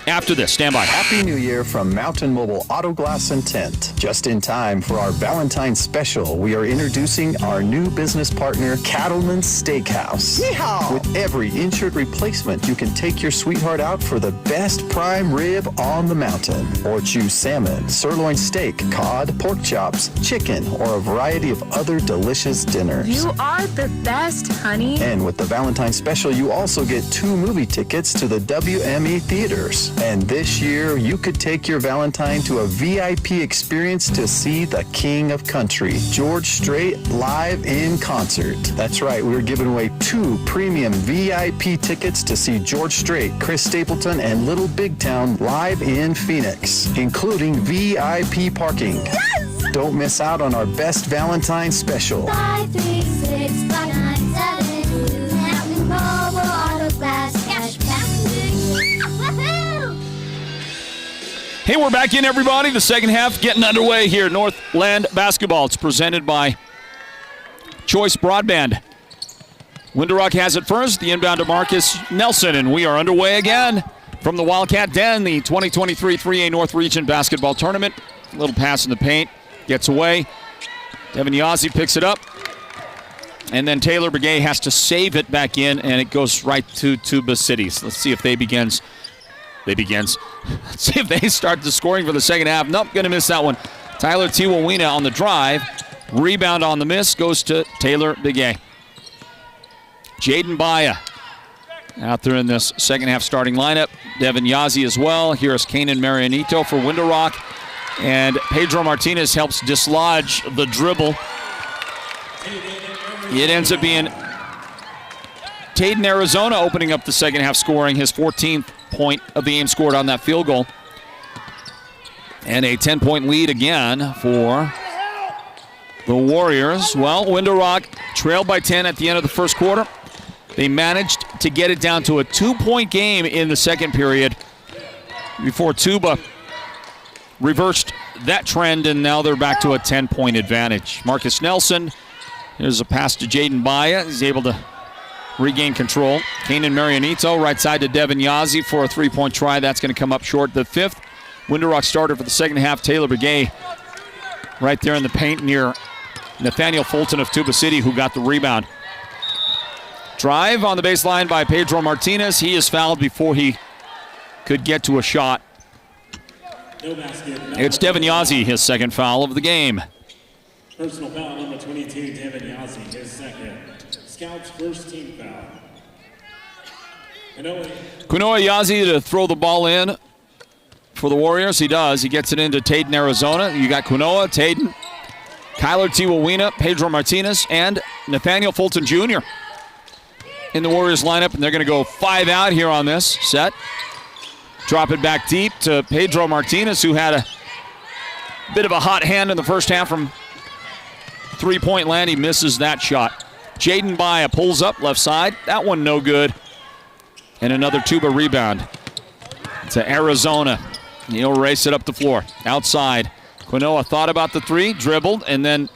after this. Stand by. Happy New Year from Mountain Mobile Auto Glass and Tint. Just in time for our Valentine's special, we are introducing our new business partner, Cattleman's Steakhouse. Yeehaw! With every insured replacement, you can take your sweetheart out for the best prime rib on the mountain. Or choose salmon, sirloin steak, cod, pork chops, chicken, or a variety of other delicious dinners. You are the best, honey. And with the Valentine's special, you also get 2 movie tickets to the WME theaters. And this year, you could take your Valentine to a VIP experience to see the King of Country, George Strait, live in concert. That's right, we're giving away 2 premium VIP tickets to see George Strait, Chris Stapleton, and Little Big Town live in Phoenix, including VIP parking. Yes! Don't miss out on our best Valentine special. 536-5972. Mountain Mobile Auto Glass Cashback. Hey, we're back in, everybody. The second half getting underway here. Northland Basketball. It's presented by Choice Broadband. Window Rock has it first. The inbound to Marcus Nelson, and we are underway again from the Wildcat Den, the 2023 3A North Region Basketball Tournament. A little pass in the paint. Gets away. Devin Yazzie picks it up. And then Taylor Begay has to save it back in, and it goes right to Tuba City. So let's see if Let's see if they start the scoring for the second half. Nope, going to miss that one. Tyler Tiwawina on the drive. Rebound on the miss goes to Taylor Begay. Jaden Baya out there in this second half starting lineup. Devin Yazzie as well. Here's Kanan Marianito for Window Rock. And Pedro Martinez helps dislodge the dribble. It ends up being Taden Arizona opening up the second half, scoring his 14th point of the game scored on that field goal. And a 10-point lead again for the Warriors. Well, Window Rock trailed by 10 at the end of the first quarter. They managed to get it down to a 2-point game in the second period before Tuba reversed that trend, and now they're back to a 10-point advantage. Marcus Nelson, here's a pass to Jaden Baya. He's able to regain control. Kanan Marianito right side to Devin Yazzie for a 3-point try. That's going to come up short. The 5th Window Rock starter for the second half, Taylor Begay, right there in the paint near Nathaniel Fulton of Tuba City, who got the rebound. Drive on the baseline by Pedro Martinez. He is fouled before he could get to a shot. No basket. It's Devin Yazzie, his second foul of the game. Personal foul number 22, Devin Yazzie, his second. Scouts' first team foul. Quinoa Yazzie to throw the ball in for the Warriors. He does. He gets it into Taden, Arizona. You got Quinoa, Taden, Kyler Tiwawina, Pedro Martinez, and Nathaniel Fulton Jr. in the Warriors lineup, and they're going to go 5 out here on this set. Drop it back deep to Pedro Martinez, who had a bit of a hot hand in the first half from three-point land. He misses that shot. Jaden Baya pulls up left side. That one no good. And another Tuba rebound to Arizona. He'll race it up the floor. Outside. Quinoa thought about the three, dribbled, and then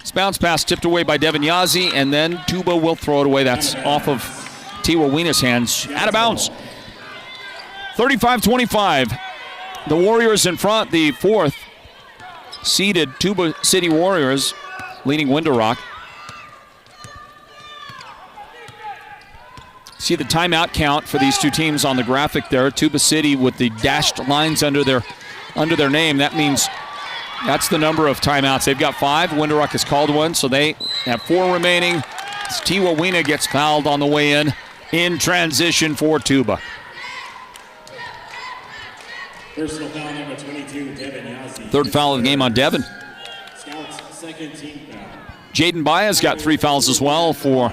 his bounce pass tipped away by Devin Yazzie, and then Tuba will throw it away. That's off of Tiwawina's hands. Out of bounds. 35-25. The Warriors in front. The 4th seeded Tuba City Warriors leading Window Rock. See the timeout count for these two teams on the graphic there. Tuba City with the dashed lines under their name. That means that's the number of timeouts. They've got 5. Window Rock has called one, so they have 4 remaining. Tiwawina gets fouled on the way in transition for Tuba. Personal foul number 22, Devin Yazzie. 3rd foul of the game on Devin. Scouts' second team foul. Jaden Baya's got 3 fouls as well for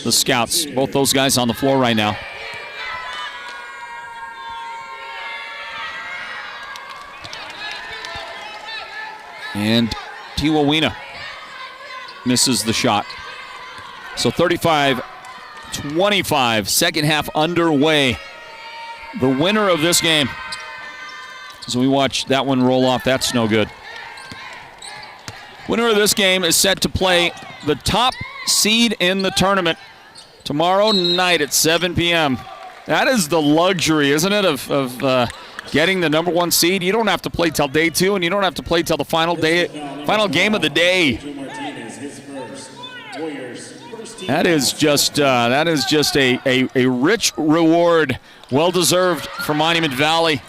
the Scouts. Both those guys on the floor right now. And Tiwawina misses the shot. So 35-25, second half underway. The winner of this game, as we watch that one roll off, that's no good. Winner of this game is set to play the top seed in the tournament tomorrow night at 7 p.m. That is the luxury, isn't it, of getting the number 1 seed? You don't have to play till day 2, and you don't have to play till the final game of the day. That is just a rich reward, well deserved for Monument Valley.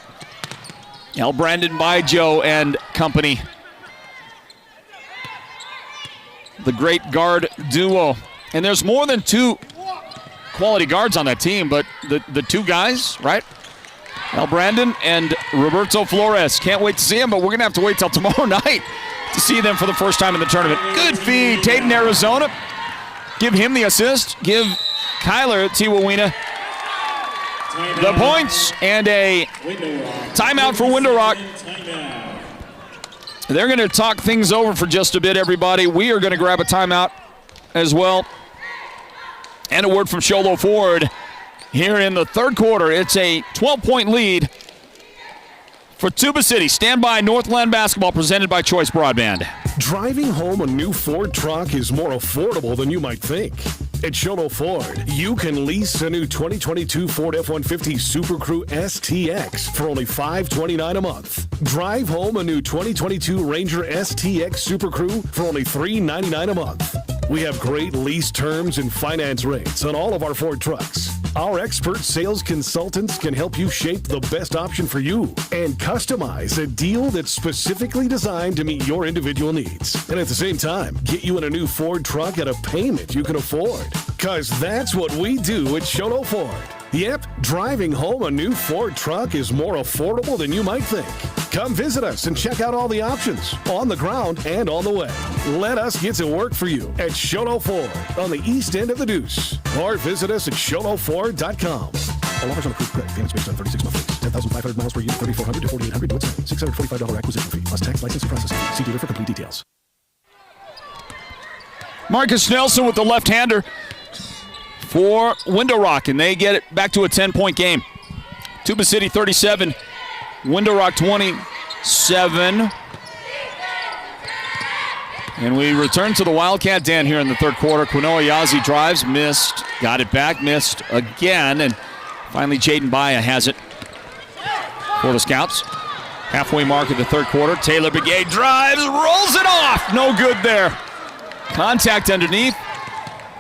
El Brandon Baijo and company. The great guard duo. And there's more than 2 quality guards on that team, but the 2 guys, right? Well, Brandon and Roberto Flores. Can't wait to see him, but we're going to have to wait till tomorrow night to see them for the first time in the tournament. Good feed, Taden, Arizona. Give him the assist. Give Kyler Tiwawina the points and a timeout for Window Rock. They're going to talk things over for just a bit, everybody. We are going to grab a timeout as well. And a word from Sholo Ford here in the third quarter. It's a 12-point lead for Tuba City. Stand by, Northland Basketball, presented by Choice Broadband. Driving home a new Ford truck is more affordable than you might think. At Sholo Ford, you can lease a new 2022 Ford F-150 Super Crew STX for only $529 a month. Drive home a new 2022 Ranger STX Super Crew for only $399 a month. We have great lease terms and finance rates on all of our Ford trucks. Our expert sales consultants can help you shape the best option for you and customize a deal that's specifically designed to meet your individual needs. And at the same time, get you in a new Ford truck at a payment you can afford. Because that's what we do at Sholo Ford. Yep, driving home a new Ford truck is more affordable than you might think. Come visit us and check out all the options on the ground and on the way. Let us get to work for you at Sholo Ford on the east end of the Deuce. Or visit us at sholoford.com. All offers on approved credit. Payments based on 36-month lease. 10,500 miles per year. 3,400 to 4,800. No $645 acquisition fee. Plus tax, license, and processing fee. See dealer for complete details. Marcus Nelson with the left-hander for Window Rock, and they get it back to a 10-point game. Tuba City 37, Window Rock 27. And we return to the Wildcat Den here in the third quarter. Quinoa Yazzie drives, missed, got it back, missed again, and finally Jaden Baya has it for the Scouts. Halfway mark of the third quarter. Taylor Begay drives, rolls it off. No good there. Contact underneath.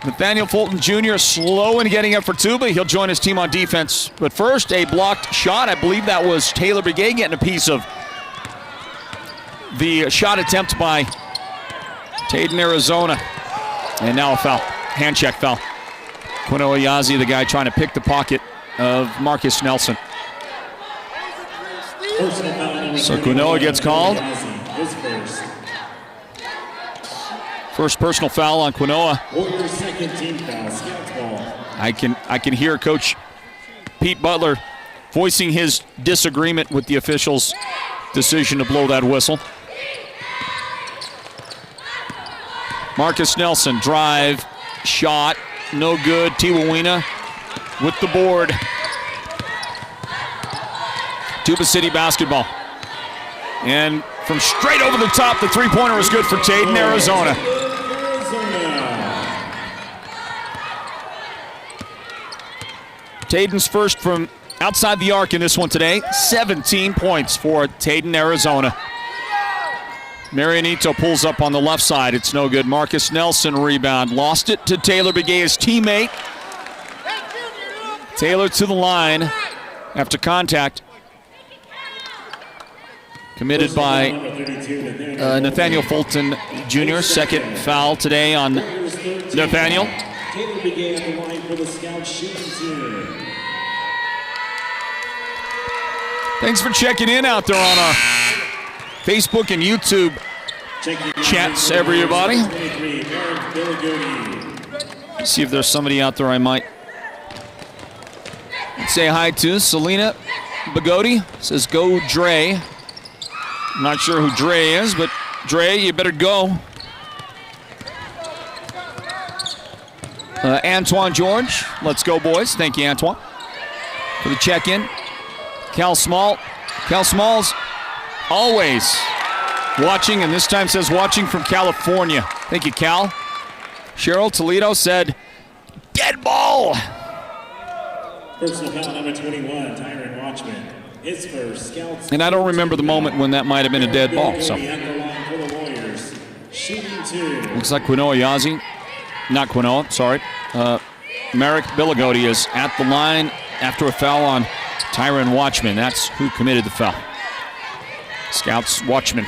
Nathaniel Fulton Jr. slow in getting up for Tuba. He'll join his team on defense. But first, a blocked shot. I believe that was Taylor Begay getting a piece of the shot attempt by Taden, Arizona. And now a foul. Hand check foul. Quinoa Yazzie, the guy trying to pick the pocket of Marcus Nelson. So Quinoa gets called. First personal foul on Quinoa. I can hear Coach Pete Butler voicing his disagreement with the officials' decision to blow that whistle. Marcus Nelson, drive, shot, no good. Tiwawina with the board. Tuba City basketball. And from straight over the top, the three-pointer is good for Taden, Arizona. Taden's first from outside the arc in this one today. 17 points for Taden, Arizona. Marianito pulls up on the left side. It's no good. Marcus Nelson rebound. Lost it to Taylor Begay, his teammate. Taylor to the line after contact. Committed by Nathaniel Fulton Jr. Second foul today on Nathaniel. Taylor Begay on the line for the Scout shooting team. Thanks for checking in out there on our Facebook and YouTube chats, everybody. See if there's somebody out there I might say hi to. Selena Bagodi says, go Dre. I'm not sure who Dre is, but Dre, you better go. Antoine George, let's go, boys. Thank you, Antoine, for the check-in. Cal Small. Cal Small's always watching, and this time says watching from California. Thank you, Cal. Cheryl Toledo said, dead ball. Personal foul number 21, Tyron Watchman. His first Scouts. And I don't remember the moment when that might have been a dead ball. So looks like Quinoa Yazzie. Not Quinoa, sorry. Merrick Billigodi is at the line after a foul on Tyron Watchman. That's who committed the foul. Scouts Watchman.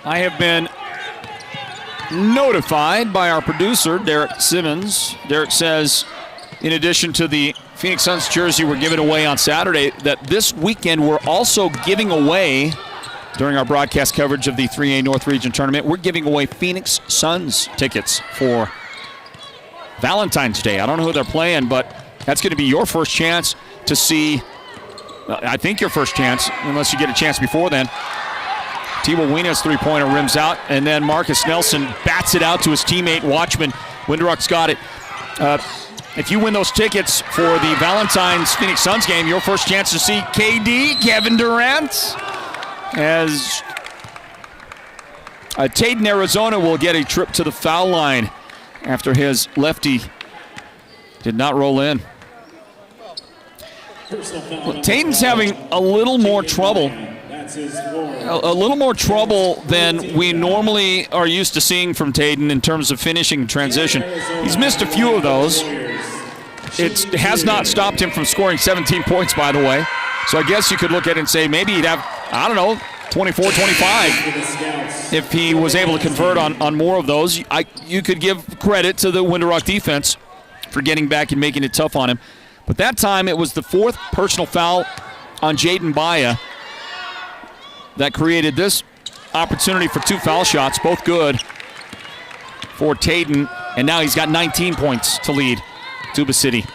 I have been notified by our producer, Derek Simmons. Derek says, in addition to the Phoenix Suns jersey we're giving away on Saturday, that this weekend we're also giving away, during our broadcast coverage of the 3A North Region Tournament, we're giving away Phoenix Suns tickets for Valentine's Day. I don't know who they're playing, but that's going to be your first chance to see, I think your first chance, unless you get a chance before then. Tiwa Wiena's three-pointer rims out, and then Marcus Nelson bats it out to his teammate Watchman. Windrock's got it. If you win those tickets for the Valentine's Phoenix Suns game, your first chance to see KD, Kevin Durant, as Taden, Arizona will get a trip to the foul line after his lefty did not roll in. Well, Taden's having a little more trouble. A little more trouble than we normally are used to seeing from Taden in terms of finishing transition. He's missed a few of those. It has not stopped him from scoring 17 points, by the way. So I guess you could look at it and say maybe he'd have, I don't know, 24, 25 if he was able to convert on more of those. You could give credit to the Winter Rock defense for getting back and making it tough on him. But that time it was the fourth personal foul on Jaden Baya that created this opportunity for two foul shots, both good for Taden. And now he's got 19 points to lead Tuba City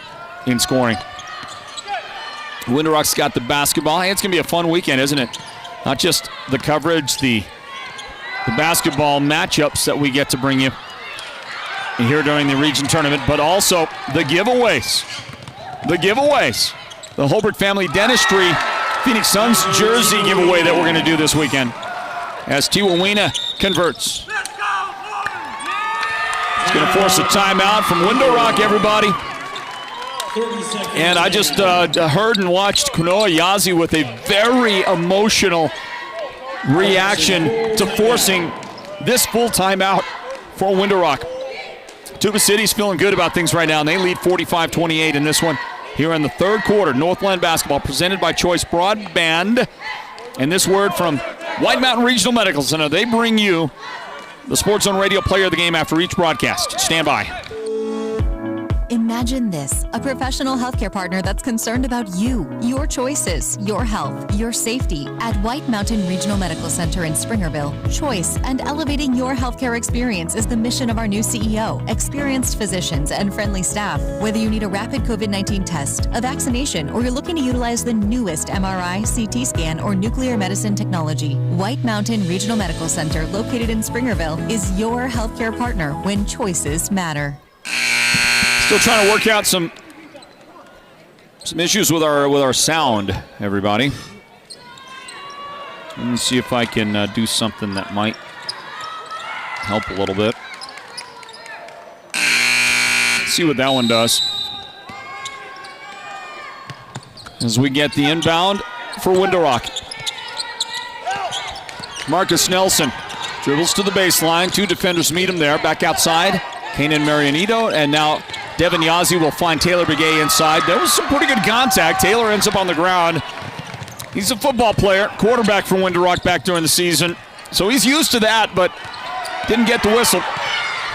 in scoring. Winter Rock's got the basketball. Hey, it's going to be a fun weekend, isn't it? Not just the coverage, the basketball matchups that we get to bring you here during the region tournament, but also the giveaways. The giveaways. The Holbert Family Dentistry Phoenix Suns jersey giveaway that we're going to do this weekend as Tiwa Wiena converts. It's going to force a timeout from Window Rock, everybody. And I just heard and watched Kunoa Yazi with a very emotional reaction to forcing this full timeout for Window Rock. Tuba City's feeling good about things right now, and they lead 45-28 in this one here in the third quarter. Northland Basketball presented by Choice Broadband. And this word from White Mountain Regional Medical Center. They bring you the Sports Zone Radio Player of the Game after each broadcast. Stand by. Imagine this, a professional healthcare partner that's concerned about you, your choices, your health, your safety. At White Mountain Regional Medical Center in Springerville, choice and elevating your healthcare experience is the mission of our new CEO. Experienced physicians and friendly staff. Whether you need a rapid COVID-19 test, a vaccination, or you're looking to utilize the newest MRI, CT scan, or nuclear medicine technology, White Mountain Regional Medical Center, located in Springerville, is your healthcare partner when choices matter. Still trying to work out some issues with our sound, everybody. Let me see if I can do something that might help a little bit. Let's see what that one does. As we get the inbound for Window Rock. Marcus Nelson dribbles to the baseline. Two defenders meet him there. Back outside. Kanan Marianito, and now Devin Yazzie will find Taylor Begay inside. There was some pretty good contact. Taylor ends up on the ground. He's a football player, quarterback for Winter Rock back during the season, so he's used to that, but didn't get the whistle.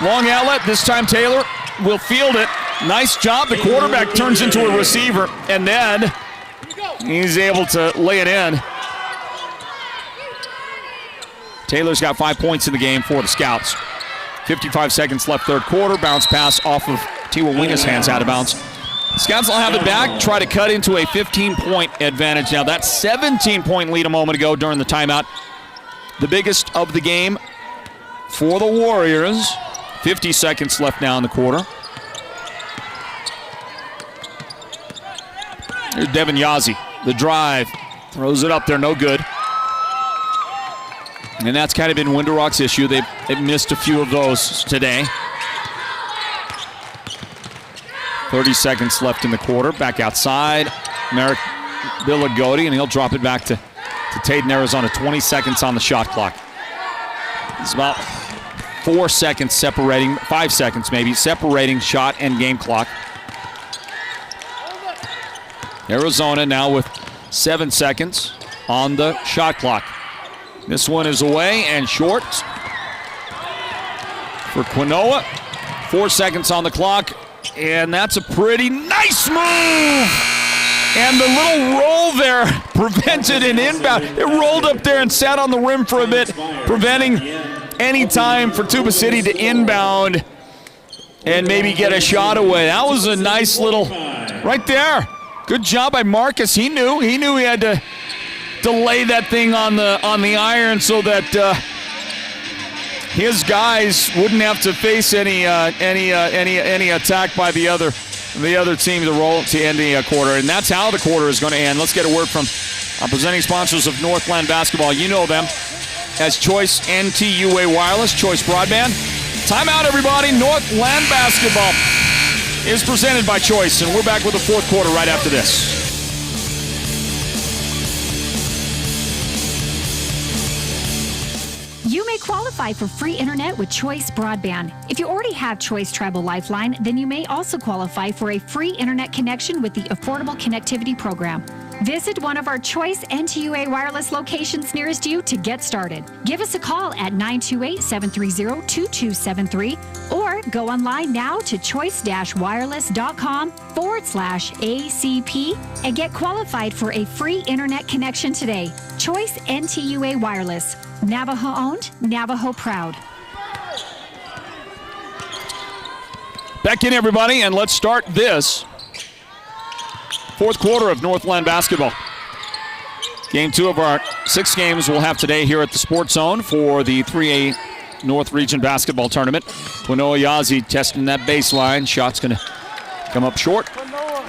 Long outlet. This time Taylor will field it. Nice job. The quarterback turns into a receiver, and then he's able to lay it in. Taylor's got 5 points in the game for the Scouts. 55 seconds left, third quarter. Bounce pass off of Tiwa Wiena's hands, out of bounds. Scouts will have it back, try to cut into a 15-point advantage. Now, that 17-point lead a moment ago during the timeout. The biggest of the game for the Warriors. 50 seconds left now in the quarter. Here's Devin Yazzie. The drive. Throws it up there, no good. And that's kind of been Winter Rock's issue. They've missed a few of those today. 30 seconds left in the quarter. Back outside. Merrick Billigodi, and he'll drop it back to Taden, Arizona. 20 seconds on the shot clock. It's about 4 seconds separating, 5 seconds maybe, separating shot and game clock. Arizona now with 7 seconds on the shot clock. This one is away and short. for Quinoa. 4 seconds on the clock, and that's a pretty nice move. And the little roll there prevented an inbound. It rolled up there and sat on the rim for a bit, preventing any time for Tuba City to inbound and maybe get a shot away. That was a nice little, right there. Good job by Marcus. He knew he had to delay that thing on the iron so that his guys wouldn't have to face any attack by the other team to roll to end the quarter. And that's how the quarter is going to end. Let's get a word from our presenting sponsors of Northland Basketball. You know them as Choice NTUA Wireless, Choice Broadband. Timeout, everybody. Northland Basketball is presented by Choice, and we're back with the fourth quarter right after this. You may qualify for free internet with Choice Broadband. If you already have Choice Tribal Lifeline, then you may also qualify for a free internet connection with the Affordable Connectivity Program. Visit one of our Choice NTUA wireless locations nearest you to get started. Give us a call at 928-730-2273 or go online now to choice-wireless.com/ACP and get qualified for a free internet connection today. Choice NTUA Wireless. Navajo owned, Navajo proud. Back in, everybody, and let's start this fourth quarter of Northland Basketball. Game 2 of our 6 games we'll have today here at the Sports Zone for the 3A North Region Basketball Tournament. Quinoa Yazzie testing that baseline. Shot's going to come up short.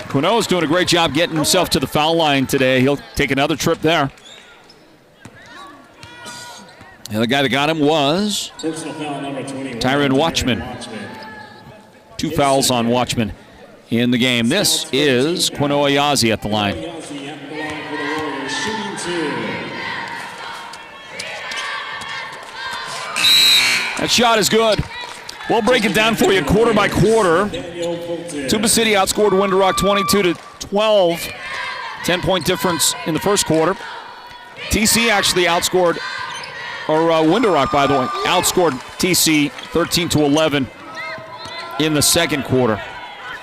Quinoa's doing a great job getting himself to the foul line today. He'll take another trip there. The other guy that got him was Tyron Watchman. 2 fouls on Watchman in the game. This is Quinoa Yazzie at the line. That shot is good. We'll break it down for you quarter by quarter. Tuba City outscored Window Rock 22-12. 10-point difference in the first quarter. TC actually outscored, Window Rock, by the way, outscored TC 13-11 in the second quarter.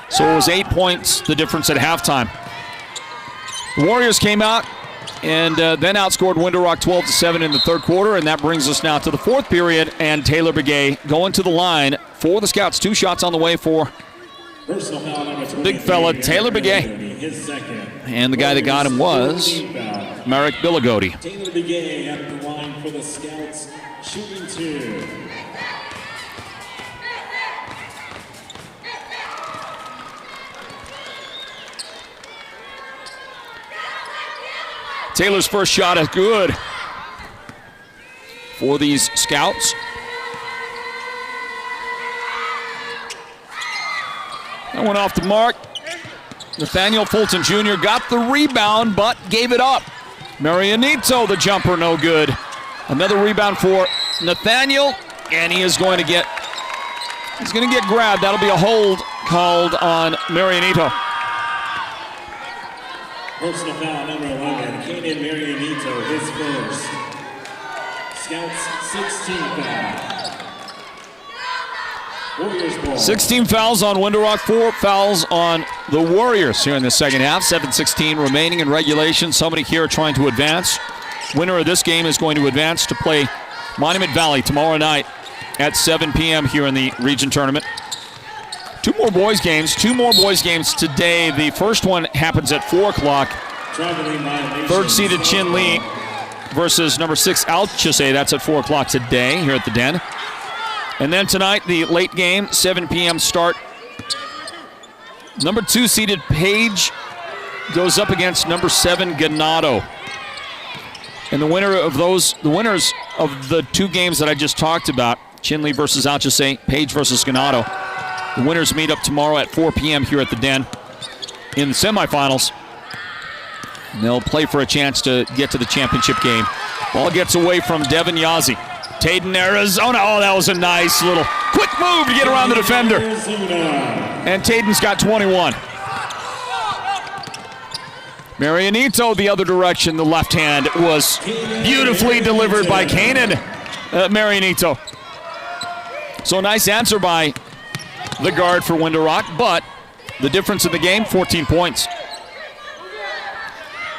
So it was 8 points, the difference at halftime. The Warriors came out and then outscored Window Rock 12-7 in the third quarter, and that brings us now to the fourth period, and Taylor Begay going to the line for the Scouts. 2 shots on the way for big fella Taylor Begay. And the guy that got him was Marek Bilagodi. Taylor Begay at the line for the Scouts, shooting 2. Taylor's first shot is good for these Scouts. That went off the mark. Nathaniel Fulton Jr. got the rebound, but gave it up. Marianito, the jumper, no good. Another rebound for Nathaniel, and he's going to get grabbed. That'll be a hold called on Marianito. Personal foul number 11, Kanan Marianito, his first. Scouts 16 foul. Warriors ball. 16 fouls on Window Rock, 4 fouls on the Warriors here in the second half. 7:16 remaining in regulation. Somebody here trying to advance. Winner of this game is going to advance to play Monument Valley tomorrow night at 7 p.m. here in the region tournament. 2 more boys games today. The first one happens at 4 o'clock. Third-seeded Chin Lee versus number 6 Alchese. That's at 4 o'clock today here at the Den. And then tonight, the late game, 7 p.m. start. Number 2-seeded Page goes up against number 7 Ganado. And the winners of the 2 games that I just talked about, Chin Lee versus Alchese, Page versus Ganado. The winners meet up tomorrow at 4 p.m. here at the Den in the semifinals. And they'll play for a chance to get to the championship game. Ball gets away from Devin Yazzie. Taden, Arizona. Oh, that was a nice little quick move to get around the defender. And Taden's got 21. Marianito the other direction. The left hand was beautifully delivered by Kanan Marianito. So a nice answer by the guard for Window Rock, but the difference in the game, 14 points.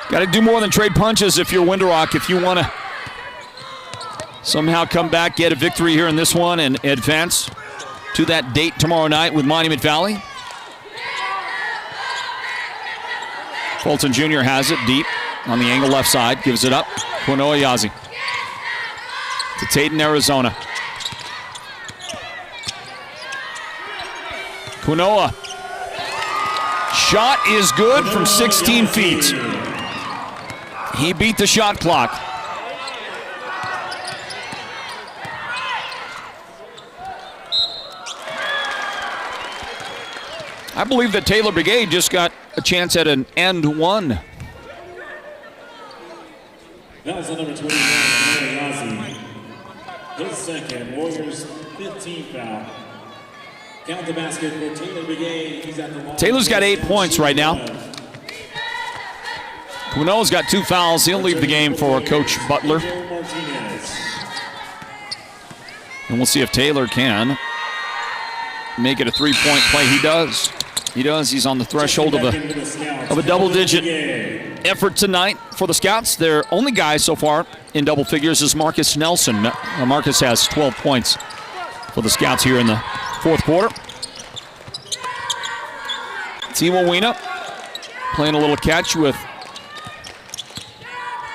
Got to do more than trade punches if you're Window Rock, if you want to somehow come back, get a victory here in this one, and advance to that date tomorrow night with Monument Valley. Fulton Jr. has it deep on the angle left side, gives it up. Quinoa Yazzie to Taden, Arizona. Quinoa. Shot is good from 16 feet. He beat the shot clock. I believe that Taylor Brigade just got a chance at an and one. That was the number 21, Yazzie. His second, Warriors 15 foul. Count the basket for Taylor Brigade. He's at the line. Taylor's got 8 points right now. Quinoa's got 2 fouls. He'll leave the game for Coach Butler. And we'll see if Taylor can make it a 3-point play. He does. He does. He's on the threshold of a double-digit effort tonight for the Scouts. Their only guy so far in double figures is Marcus Nelson. Marcus has 12 points for the Scouts here in the fourth quarter. Timo Weena playing a little catch with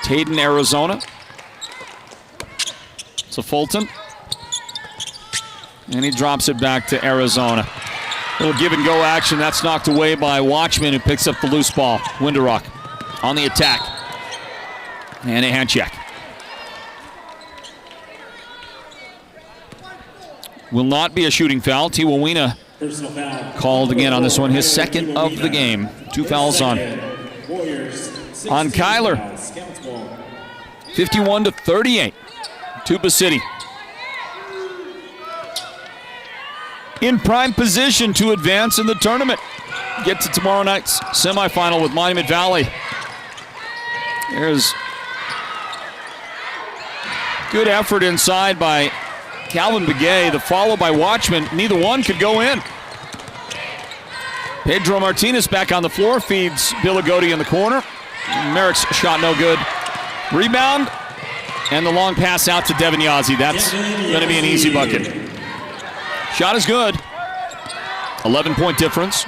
Taden, Arizona. So Fulton. And he drops it back to Arizona. Little give and go action. That's knocked away by Watchman, who picks up the loose ball. Window Rock on the attack. And a hand check. Will not be a shooting foul. Timo Weena called again on this one. His second of the game. 2 fouls on Kyler. 51-38. Tuba City in prime position to advance in the tournament. Get to tomorrow night's semifinal with Monument Valley. There's good effort inside by Calvin Begay. The follow by Watchman. Neither one could go in. Pedro Martinez back on the floor, feeds Billigodi in the corner. Merrick's shot no good. Rebound, and the long pass out to Devin Yazzie. That's going to be an easy bucket. Shot is good. 11-point difference.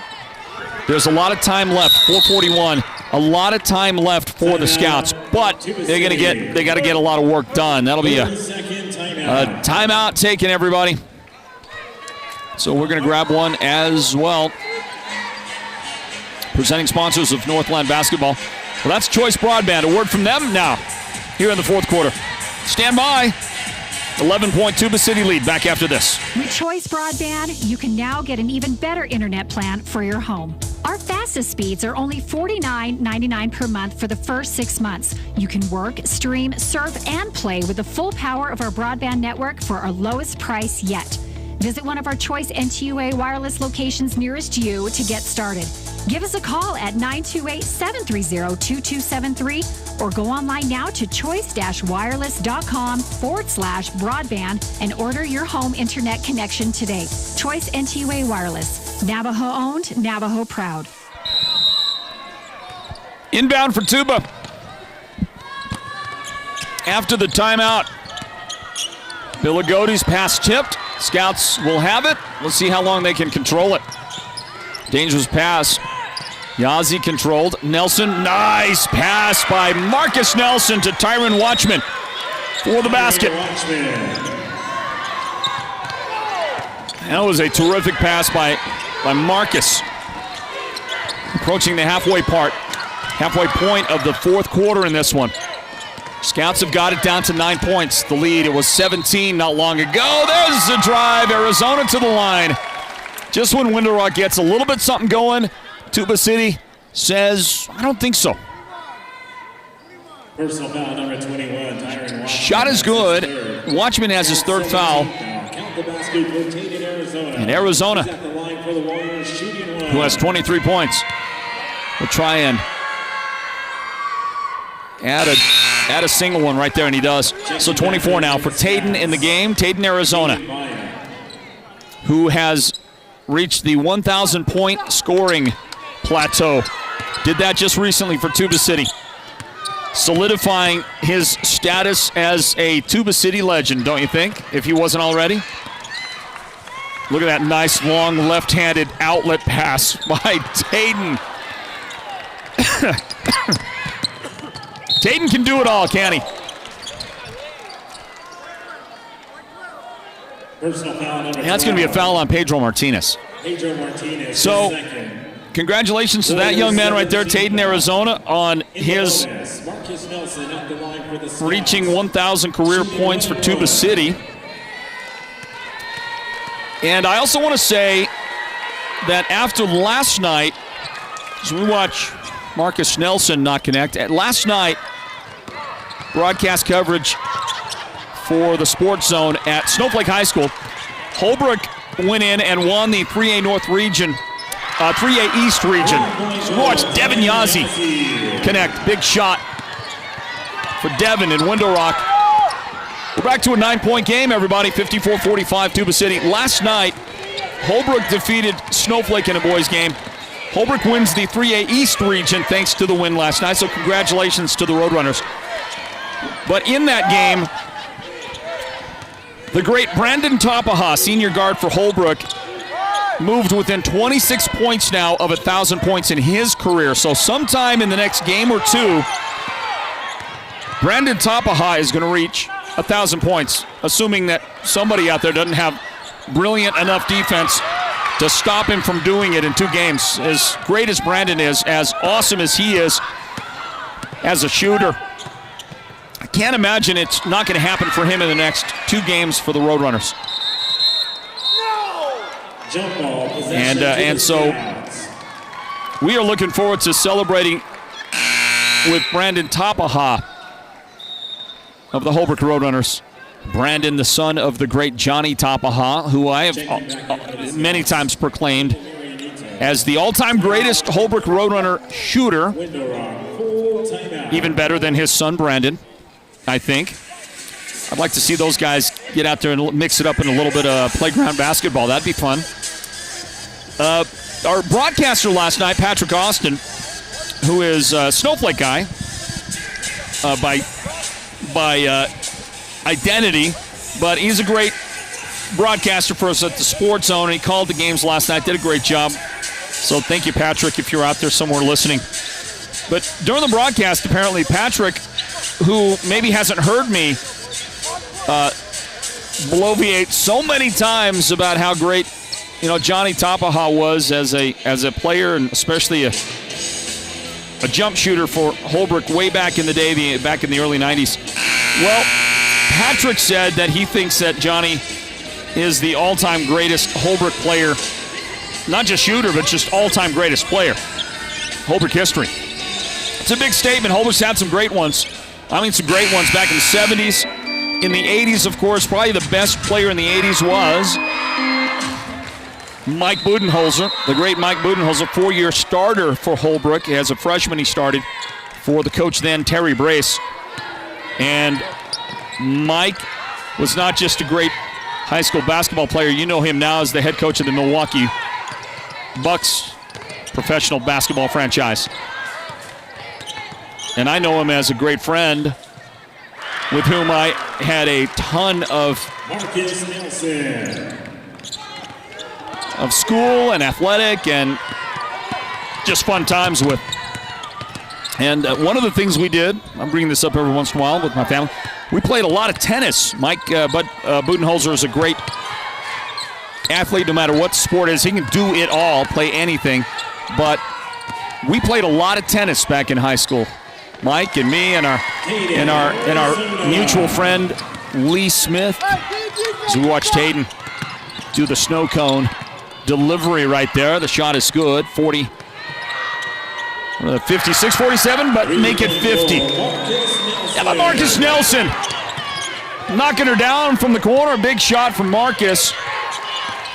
There's a lot of time left. 4:41. A lot of time left for the Scouts, but they got to get a lot of work done. That'll be a timeout taken, everybody. So we're going to grab one as well. Presenting sponsors of Northland Basketball. Well, that's Choice Broadband. A word from them now here in the fourth quarter. Stand by. 11-point Tuba City lead. Back after this. With Choice Broadband, you can now get an even better internet plan for your home. Our fastest speeds are only $49.99 per month for the first 6 months. You can work, stream, surf, and play with the full power of our broadband network for our lowest price yet. Visit one of our Choice NTUA wireless locations nearest you to get started. Give us a call at 928-730-2273 or go online now to choice-wireless.com/broadband and order your home internet connection today. Choice NTUA Wireless. Navajo owned, Navajo proud. Inbound for Tuba. After the timeout, Billigodi's pass tipped. Scouts will have it. Let's see how long they can control it. Dangerous pass. Yazzie controlled. Nelson, nice pass by Marcus Nelson to Tyron Watchman for the basket. That was a terrific pass by Marcus. Approaching the halfway point of the fourth quarter in this one. Scouts have got it down to 9 points. The lead, it was 17 not long ago. There's the drive. Arizona to the line. Just when Window Rock gets a little bit something going, Tuba City says, I don't think so. Personal foul number 21, Tyron Watchman. Shot is good. Watchman has his third foul. Count the basket for Taden, Arizona. And Arizona, He's at the line for the Warriors, shooting one. who has 23 points, will try and add a single one right there, and he does. So 24 now for Taden in the game. Taden, Arizona. who has reached the 1,000-point scoring plateau. Did that just recently for Tuba City, solidifying his status as a Tuba City legend, don't you think, if he wasn't already? Look at that nice, long, left-handed outlet pass by Tayden. Tayden can do it all, can he? That's going to be a foul on Pedro Martinez. So, congratulations to that young man right there, Tayden, Arizona, on his reaching 1,000 career points for Tuba City. And I also want to say that after last night, as we watch Marcus Nelson not connect, last night, broadcast coverage for the Sports Zone at Snowflake High School, Holbrook went in and won the 3A North region, 3A East region. So watch Devin Yazzie connect. Big shot for Devin in Window Rock. We're back to a 9-point game, everybody. 54-45 Tuba City. Last night, Holbrook defeated Snowflake in a boys game. Holbrook wins the 3A East region thanks to the win last night, so congratulations to the Roadrunners. But in that game, the great Brandon Topaha, senior guard for Holbrook, moved within 26 points now of 1,000 points in his career. So sometime in the next game or two, Brandon Topaha is going to reach 1,000 points, assuming that somebody out there doesn't have brilliant enough defense to stop him from doing it in 2 games. As great as Brandon is, as awesome as he is as a shooter, I can't imagine it's not going to happen for him in the next 2 games for the Roadrunners. And so we are looking forward to celebrating with Brandon Topaha of the Holbrook Roadrunners. Brandon, the son of the great Johnny Topaha, who I have many times proclaimed as the all-time greatest Holbrook Roadrunner shooter, even better than his son Brandon, I think. I'd like to see those guys get out there and mix it up in a little bit of playground basketball. That'd be fun. Our broadcaster last night, Patrick Austin, who is a Snowflake guy by identity, but he's a great broadcaster for us at the Sports Zone. He called the games last night, did a great job. So thank you, Patrick, if you're out there somewhere listening. But during the broadcast, apparently, Patrick, who maybe hasn't heard me bloviate so many times about how great, Johnny Topaha was as a player, and especially a jump shooter for Holbrook way back in the day, back in the early 90s. Well, Patrick said that he thinks that Johnny is the all-time greatest Holbrook player, not just shooter, but just all-time greatest player. Holbrook history. It's a big statement. Holbrook's had some great ones. I mean, some great ones back in the 70s. In the 80s, of course, probably the best player in the 80s was Mike Budenholzer, the great Mike Budenholzer, 4-year starter for Holbrook. As a freshman, he started for the coach then, Terry Brace. And Mike was not just a great high school basketball player. You know him now as the head coach of the Milwaukee Bucks professional basketball franchise. And I know him as a great friend with whom I had a ton of school and athletic and just fun times with. And one of the things we did, I'm bringing this up every once in a while with my family, we played a lot of tennis. Mike Budenholzer is a great athlete no matter what the sport is. He can do it all, play anything. But we played a lot of tennis back in high school. Mike and me and our mutual friend Lee Smith, as we watched Hayden do the snow cone delivery right there. The shot is good, 56-47, but make it 50. Yeah, by Marcus Nelson. Knocking her down from the corner. Big shot from Marcus.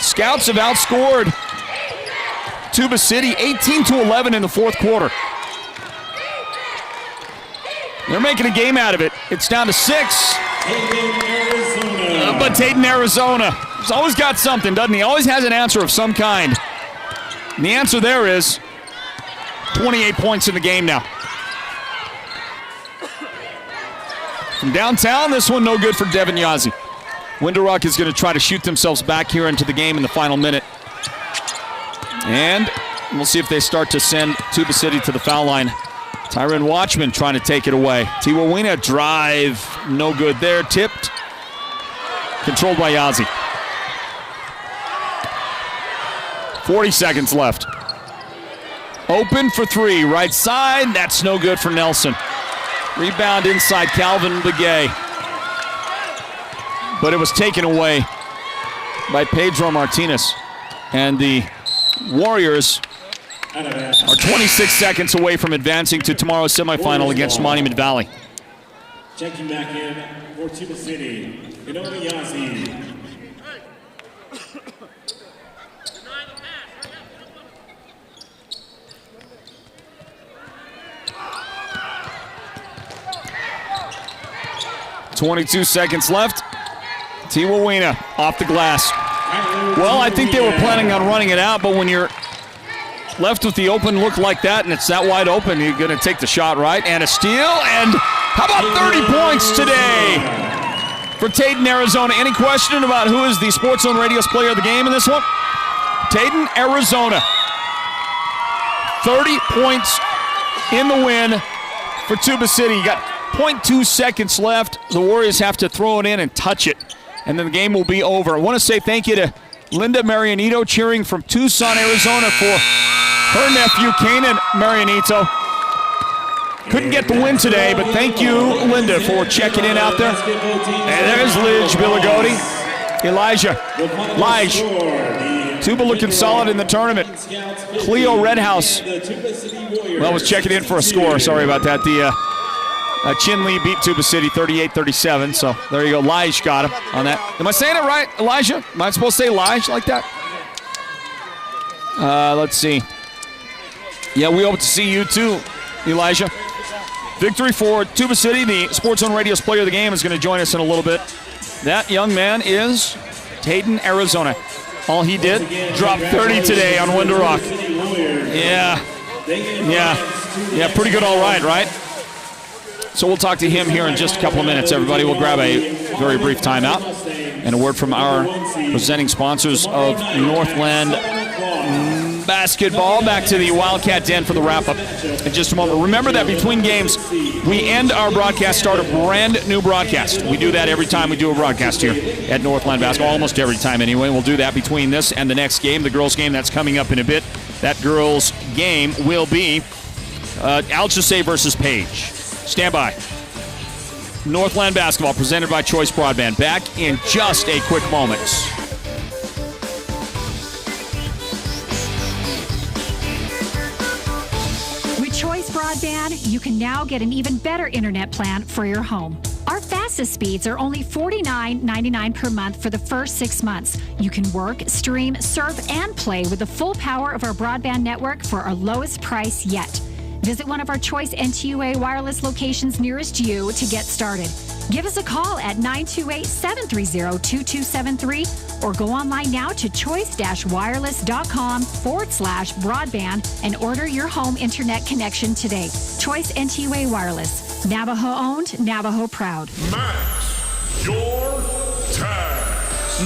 Scouts have outscored Tuba City 18-11 in the fourth quarter. They're making a game out of it. It's down to 6. But Tayden, Arizona He's always got something, doesn't he? Always has an answer of some kind. And the answer there is 28 points in the game now. From downtown, this one no good for Devin Yazzie. Windhoek is going to try to shoot themselves back here into the game in the final minute. And we'll see if they start to send Tuba City to the foul line. Tyron Watchman trying to take it away. Tiwawina drive, no good there. Tipped, controlled by Yazzie. 40 seconds left. Open for three, right side. That's no good for Nelson. Rebound inside Calvin Begay. But it was taken away by Pedro Martinez. And the Warriors are 26 seconds away from advancing to tomorrow's semifinal against Monument Valley. Checking back in for Tuba City, Inoue Yazzie. .22 seconds left. Tiwawina off the glass. Well, I think they were planning on running it out, but when you're left with the open look like that and it's that wide open, you're going to take the shot, right? And a steal, and how about 30 points today for Taden, Arizona? Any question about who is the Sports Zone Radio's player of the game in this one? Taden, Arizona. 30 points in the win for Tuba City. You got 0.2 seconds left. The Warriors have to throw it in and touch it, and then the game will be over. I want to say thank you to Linda Marianito cheering from Tucson, Arizona for her nephew, Kanan Marianito. Couldn't get the win today, but thank you, Linda, for checking in out there. And there's Lige Billigotti. Elijah. Tuba looking solid in the tournament. Cleo Redhouse, well, was checking in for a score. Sorry about that. Chinley beat Tuba City 38-37, so there you go. Lige got him on that. Am I saying it right, Elijah? Am I supposed to say Lige like that? Let's see. Yeah, we hope to see you too, Elijah. Victory for Tuba City. The Sports Zone Radio's player of the game is going to join us in a little bit. That young man is Taden, Arizona. All he did, dropped 30 today on Windhoek. Yeah, pretty good all right? So we'll talk to him here in just a couple of minutes, everybody. We'll grab a very brief timeout and a word from our presenting sponsors of Northland Basketball. Back to the Wildcat Den for the wrap-up in just a moment. Remember that between games, we end our broadcast, start a brand new broadcast. We do that every time we do a broadcast here at Northland Basketball, almost every time anyway. We'll do that between this and the next game, the girls' game that's coming up in a bit. That girls' game will be Alchese versus Page. Stand by. Northland Basketball presented by Choice Broadband. Back in just a quick moment. With Choice Broadband, you can now get an even better internet plan for your home. Our fastest speeds are only $49.99 per month for the first 6 months. You can work, stream, surf, and play with the full power of our broadband network for our lowest price yet. Visit one of our Choice NTUA wireless locations nearest you to get started. Give us a call at 928-730-2273 or go online now to choice-wireless.com/broadband and order your home internet connection today. Choice NTUA Wireless. Navajo owned, Navajo proud. Max your tax.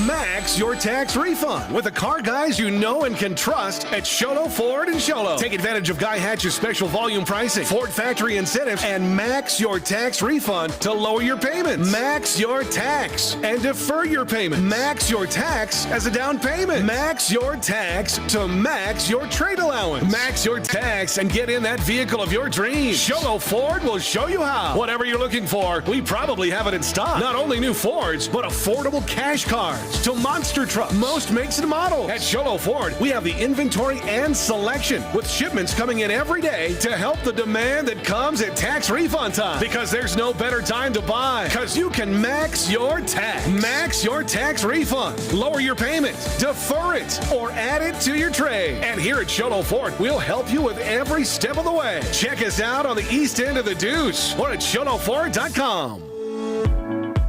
Max your tax refund with the car guys you know and can trust at Sholo Ford and Sholo. Take advantage of Guy Hatch's special volume pricing, Ford factory incentives, and max your tax refund to lower your payments. Max your tax and defer your payment. Max your tax as a down payment. Max your tax to max your trade allowance. Max your tax and get in that vehicle of your dreams. Sholo Ford will show you how. Whatever you're looking for, we probably have it in stock. Not only new Fords, but affordable cash cards to monster trucks, most makes and models. At Sholo Ford, we have the inventory and selection, with shipments coming in every day to help the demand that comes at tax refund time. Because there's no better time to buy, because you can max your tax. Max your tax refund. Lower your payment, defer it, or add it to your trade. And here at Sholo Ford, we'll help you with every step of the way. Check us out on the east end of the Deuce or at SholoFord.com.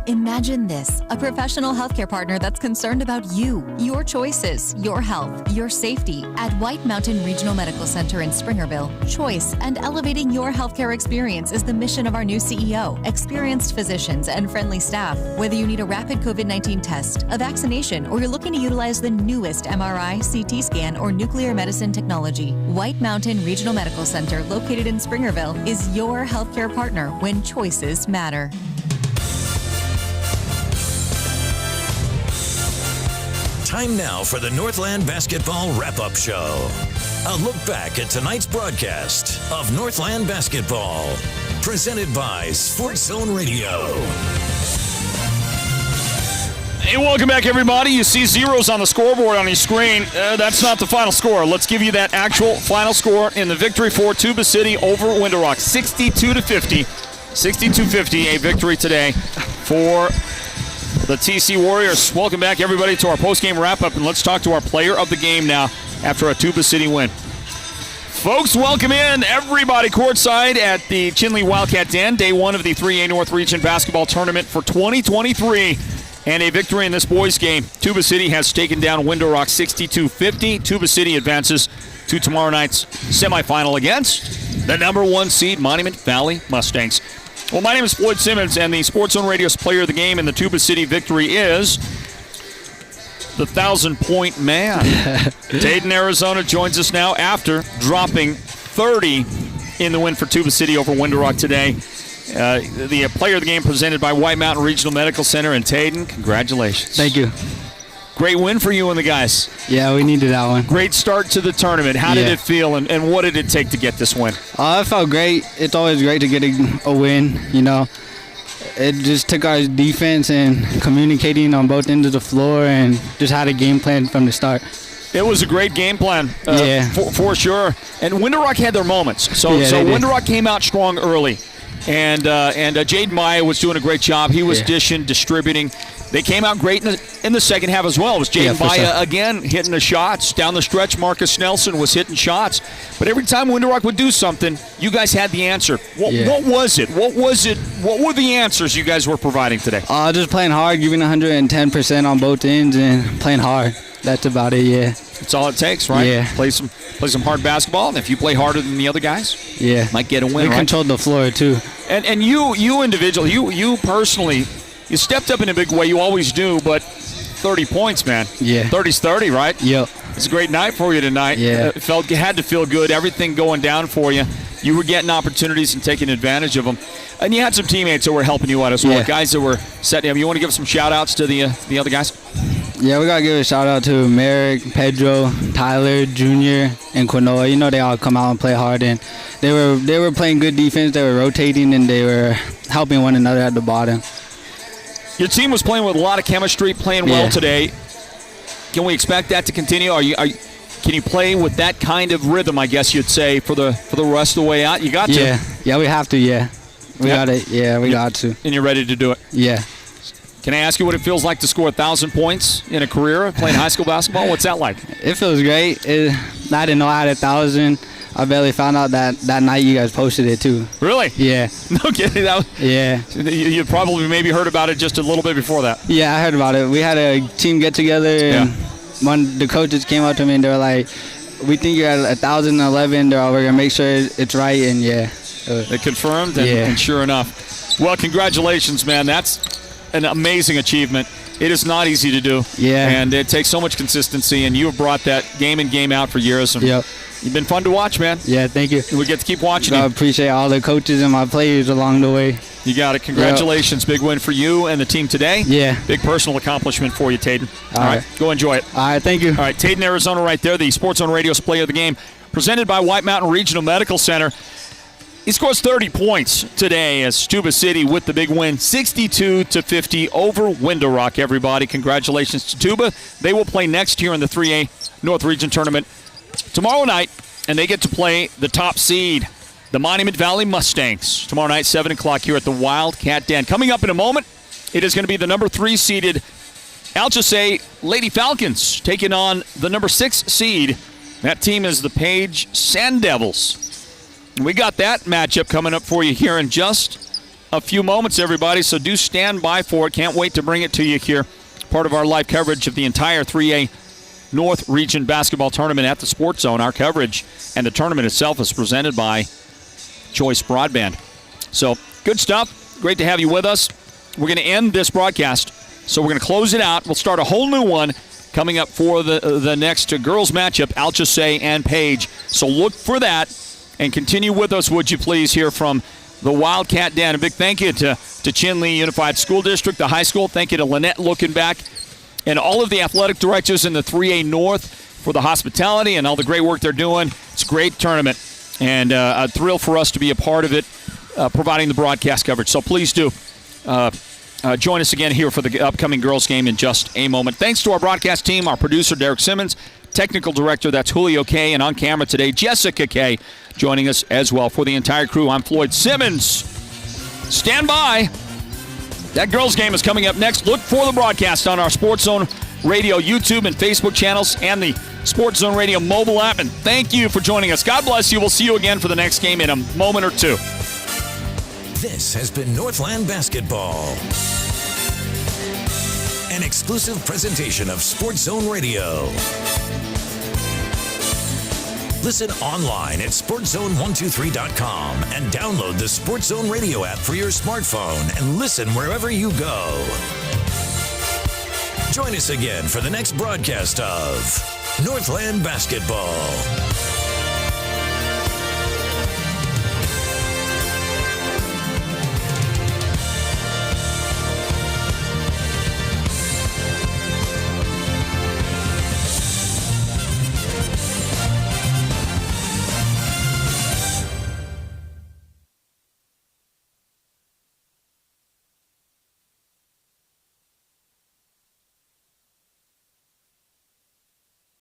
Imagine this, a professional healthcare partner that's concerned about you, your choices, your health, your safety. At White Mountain Regional Medical Center in Springerville, choice and elevating your healthcare experience is the mission of our new CEO. Experienced physicians and friendly staff. Whether you need a rapid COVID-19 test, a vaccination, or you're looking to utilize the newest MRI, CT scan, or nuclear medicine technology, White Mountain Regional Medical Center, located in Springerville, is your healthcare partner when choices matter. Time now for the Northland Basketball Wrap-Up Show. A look back at tonight's broadcast of Northland Basketball. Presented by Sports Zone Radio. Hey, welcome back, everybody. You see zeros on the scoreboard on your screen. That's not the final score. Let's give you that actual final score in the victory for Tuba City over Window Rock. 62-50. 62-50, a victory today for the TC Warriors. Welcome back, everybody, to our post-game wrap-up, and let's talk to our player of the game now after a Tuba City win. Folks, welcome in everybody courtside at the Chinley Wildcat Den, day one of the 3A North Region Basketball Tournament for 2023, and a victory in this boys' game. Tuba City has taken down Window Rock 62-50. Tuba City advances to tomorrow night's semifinal against the number 1 seed Monument Valley Mustangs. Well, my name is Floyd Simmons, and the Sports Zone Radio's player of the game in the Tuba City victory is the 1,000-point man. Dayton, Arizona joins us now after dropping 30 in the win for Tuba City over Window Rock today. The player of the game presented by White Mountain Regional Medical Center. And Dayton, congratulations. Thank you. Great win for you and the guys. Yeah, we needed that one. Great start to the tournament. How did it feel, and what did it take to get this win? It felt great. It's always great to get a win, you know. It just took our defense and communicating on both ends of the floor and just had a game plan from the start. It was a great game plan, for sure. And Window Rock had their moments. So Window Rock came out strong early. And Jaden Maya was doing a great job. He was dishing, distributing. They came out great in the second half as well. It was Jaden Maya again hitting the shots. Down the stretch, Marcus Nelson was hitting shots. But every time Window Rock would do something, you guys had the answer. What was it? What were the answers you guys were providing today? Just playing hard, giving 110% on both ends and playing hard. That's about it, yeah. That's all it takes, right? Yeah. Play some hard basketball, and if you play harder than the other guys, might get a win. We controlled the floor too. And you individually, you personally, you stepped up in a big way. You always do, but 30 points, man. Yeah. 30's 30, right? Yep. It's a great night for you tonight. Yeah. Had to feel good. Everything going down for you. You were getting opportunities and taking advantage of them. And you had some teammates that were helping you out as well. Guys that were setting up. You want to give some shout-outs to the other guys? Yeah, we got to give a shout-out to Merrick, Pedro, Tyler, Junior, and Quinoa. You know, they all come out and play hard. And they were playing good defense. They were rotating, and they were helping one another at the bottom. Your team was playing with a lot of chemistry, playing well today. Can we expect that to continue? Can you play with that kind of rhythm, I guess you'd say, for the rest of the way out? You got to. Yeah, we have to, We got it. Yeah, we got to. And you're ready to do it? Yeah. Can I ask you what it feels like to score 1,000 points in a career playing high school basketball? What's that like? It feels great. I didn't know I had 1,000. I barely found out that night you guys posted it too. Really? Yeah. No kidding. You probably maybe heard about it just a little bit before that. Yeah, I heard about it. We had a team get together, and one the coaches came up to me and they were like, "We think you're at 1,011. We're gonna make sure it's right." And they confirmed. And sure enough. Well, congratulations, man. That's an amazing achievement. It is not easy to do. Yeah. And it takes so much consistency, and you have brought that game in, game out for years. And you've been fun to watch, man. Yeah, thank you. We get to keep watching I appreciate all the coaches and my players along the way. You got it. Congratulations. Big win for you and the team today. Yeah. Big personal accomplishment for you, Tayden. All right. Go enjoy it. All right, thank you. All right, Tayden, Arizona right there, the Sports Zone Radio's player of the game, presented by White Mountain Regional Medical Center. He scores 30 points today as Tuba City with the big win, 62-50 over Window Rock, everybody. Congratulations to Tuba. They will play next year in the 3A North Region Tournament tomorrow night, and they get to play the top seed, the Monument Valley Mustangs, tomorrow night, 7 o'clock here at the Wildcat Den. Coming up in a moment, it is going to be the number 3 seeded Alchesay Lady Falcons taking on the number 6 seed. That team is the Page Sand Devils. We got that matchup coming up for you here in just a few moments, everybody, so do stand by for it. Can't wait to bring it to you here. Part of our live coverage of the entire 3A North Region Basketball Tournament at the Sports Zone. Our coverage and the tournament itself is presented by Choice Broadband. So, good stuff. Great to have you with us. We're going to end this broadcast, so we're going to close it out. We'll start a whole new one coming up for the next girls matchup, Alchesay and Page. So look for that and continue with us, would you please, here from the Wildcat Den. A big thank you to Chinle Unified School District, the high school. Thank you to Lynette looking back, and all of the athletic directors in the 3A North for the hospitality and all the great work they're doing. It's a great tournament, and a thrill for us to be a part of it, providing the broadcast coverage. So please do join us again here for the upcoming girls game in just a moment. Thanks to our broadcast team, our producer, Derek Simmons, technical director, that's Julio K., and on camera today, Jessica K., joining us as well. For the entire crew, I'm Floyd Simmons. Stand by. That girls game is coming up next. Look for the broadcast on our Sports Zone Radio YouTube and Facebook channels and the Sports Zone Radio mobile app. And thank you for joining us. God bless you. We'll see you again for the next game in a moment or two. This has been Northland Basketball, an exclusive presentation of Sports Zone Radio. Listen online at SportsZone123.com and download the Sports Zone Radio app for your smartphone and listen wherever you go. Join us again for the next broadcast of Northland Basketball.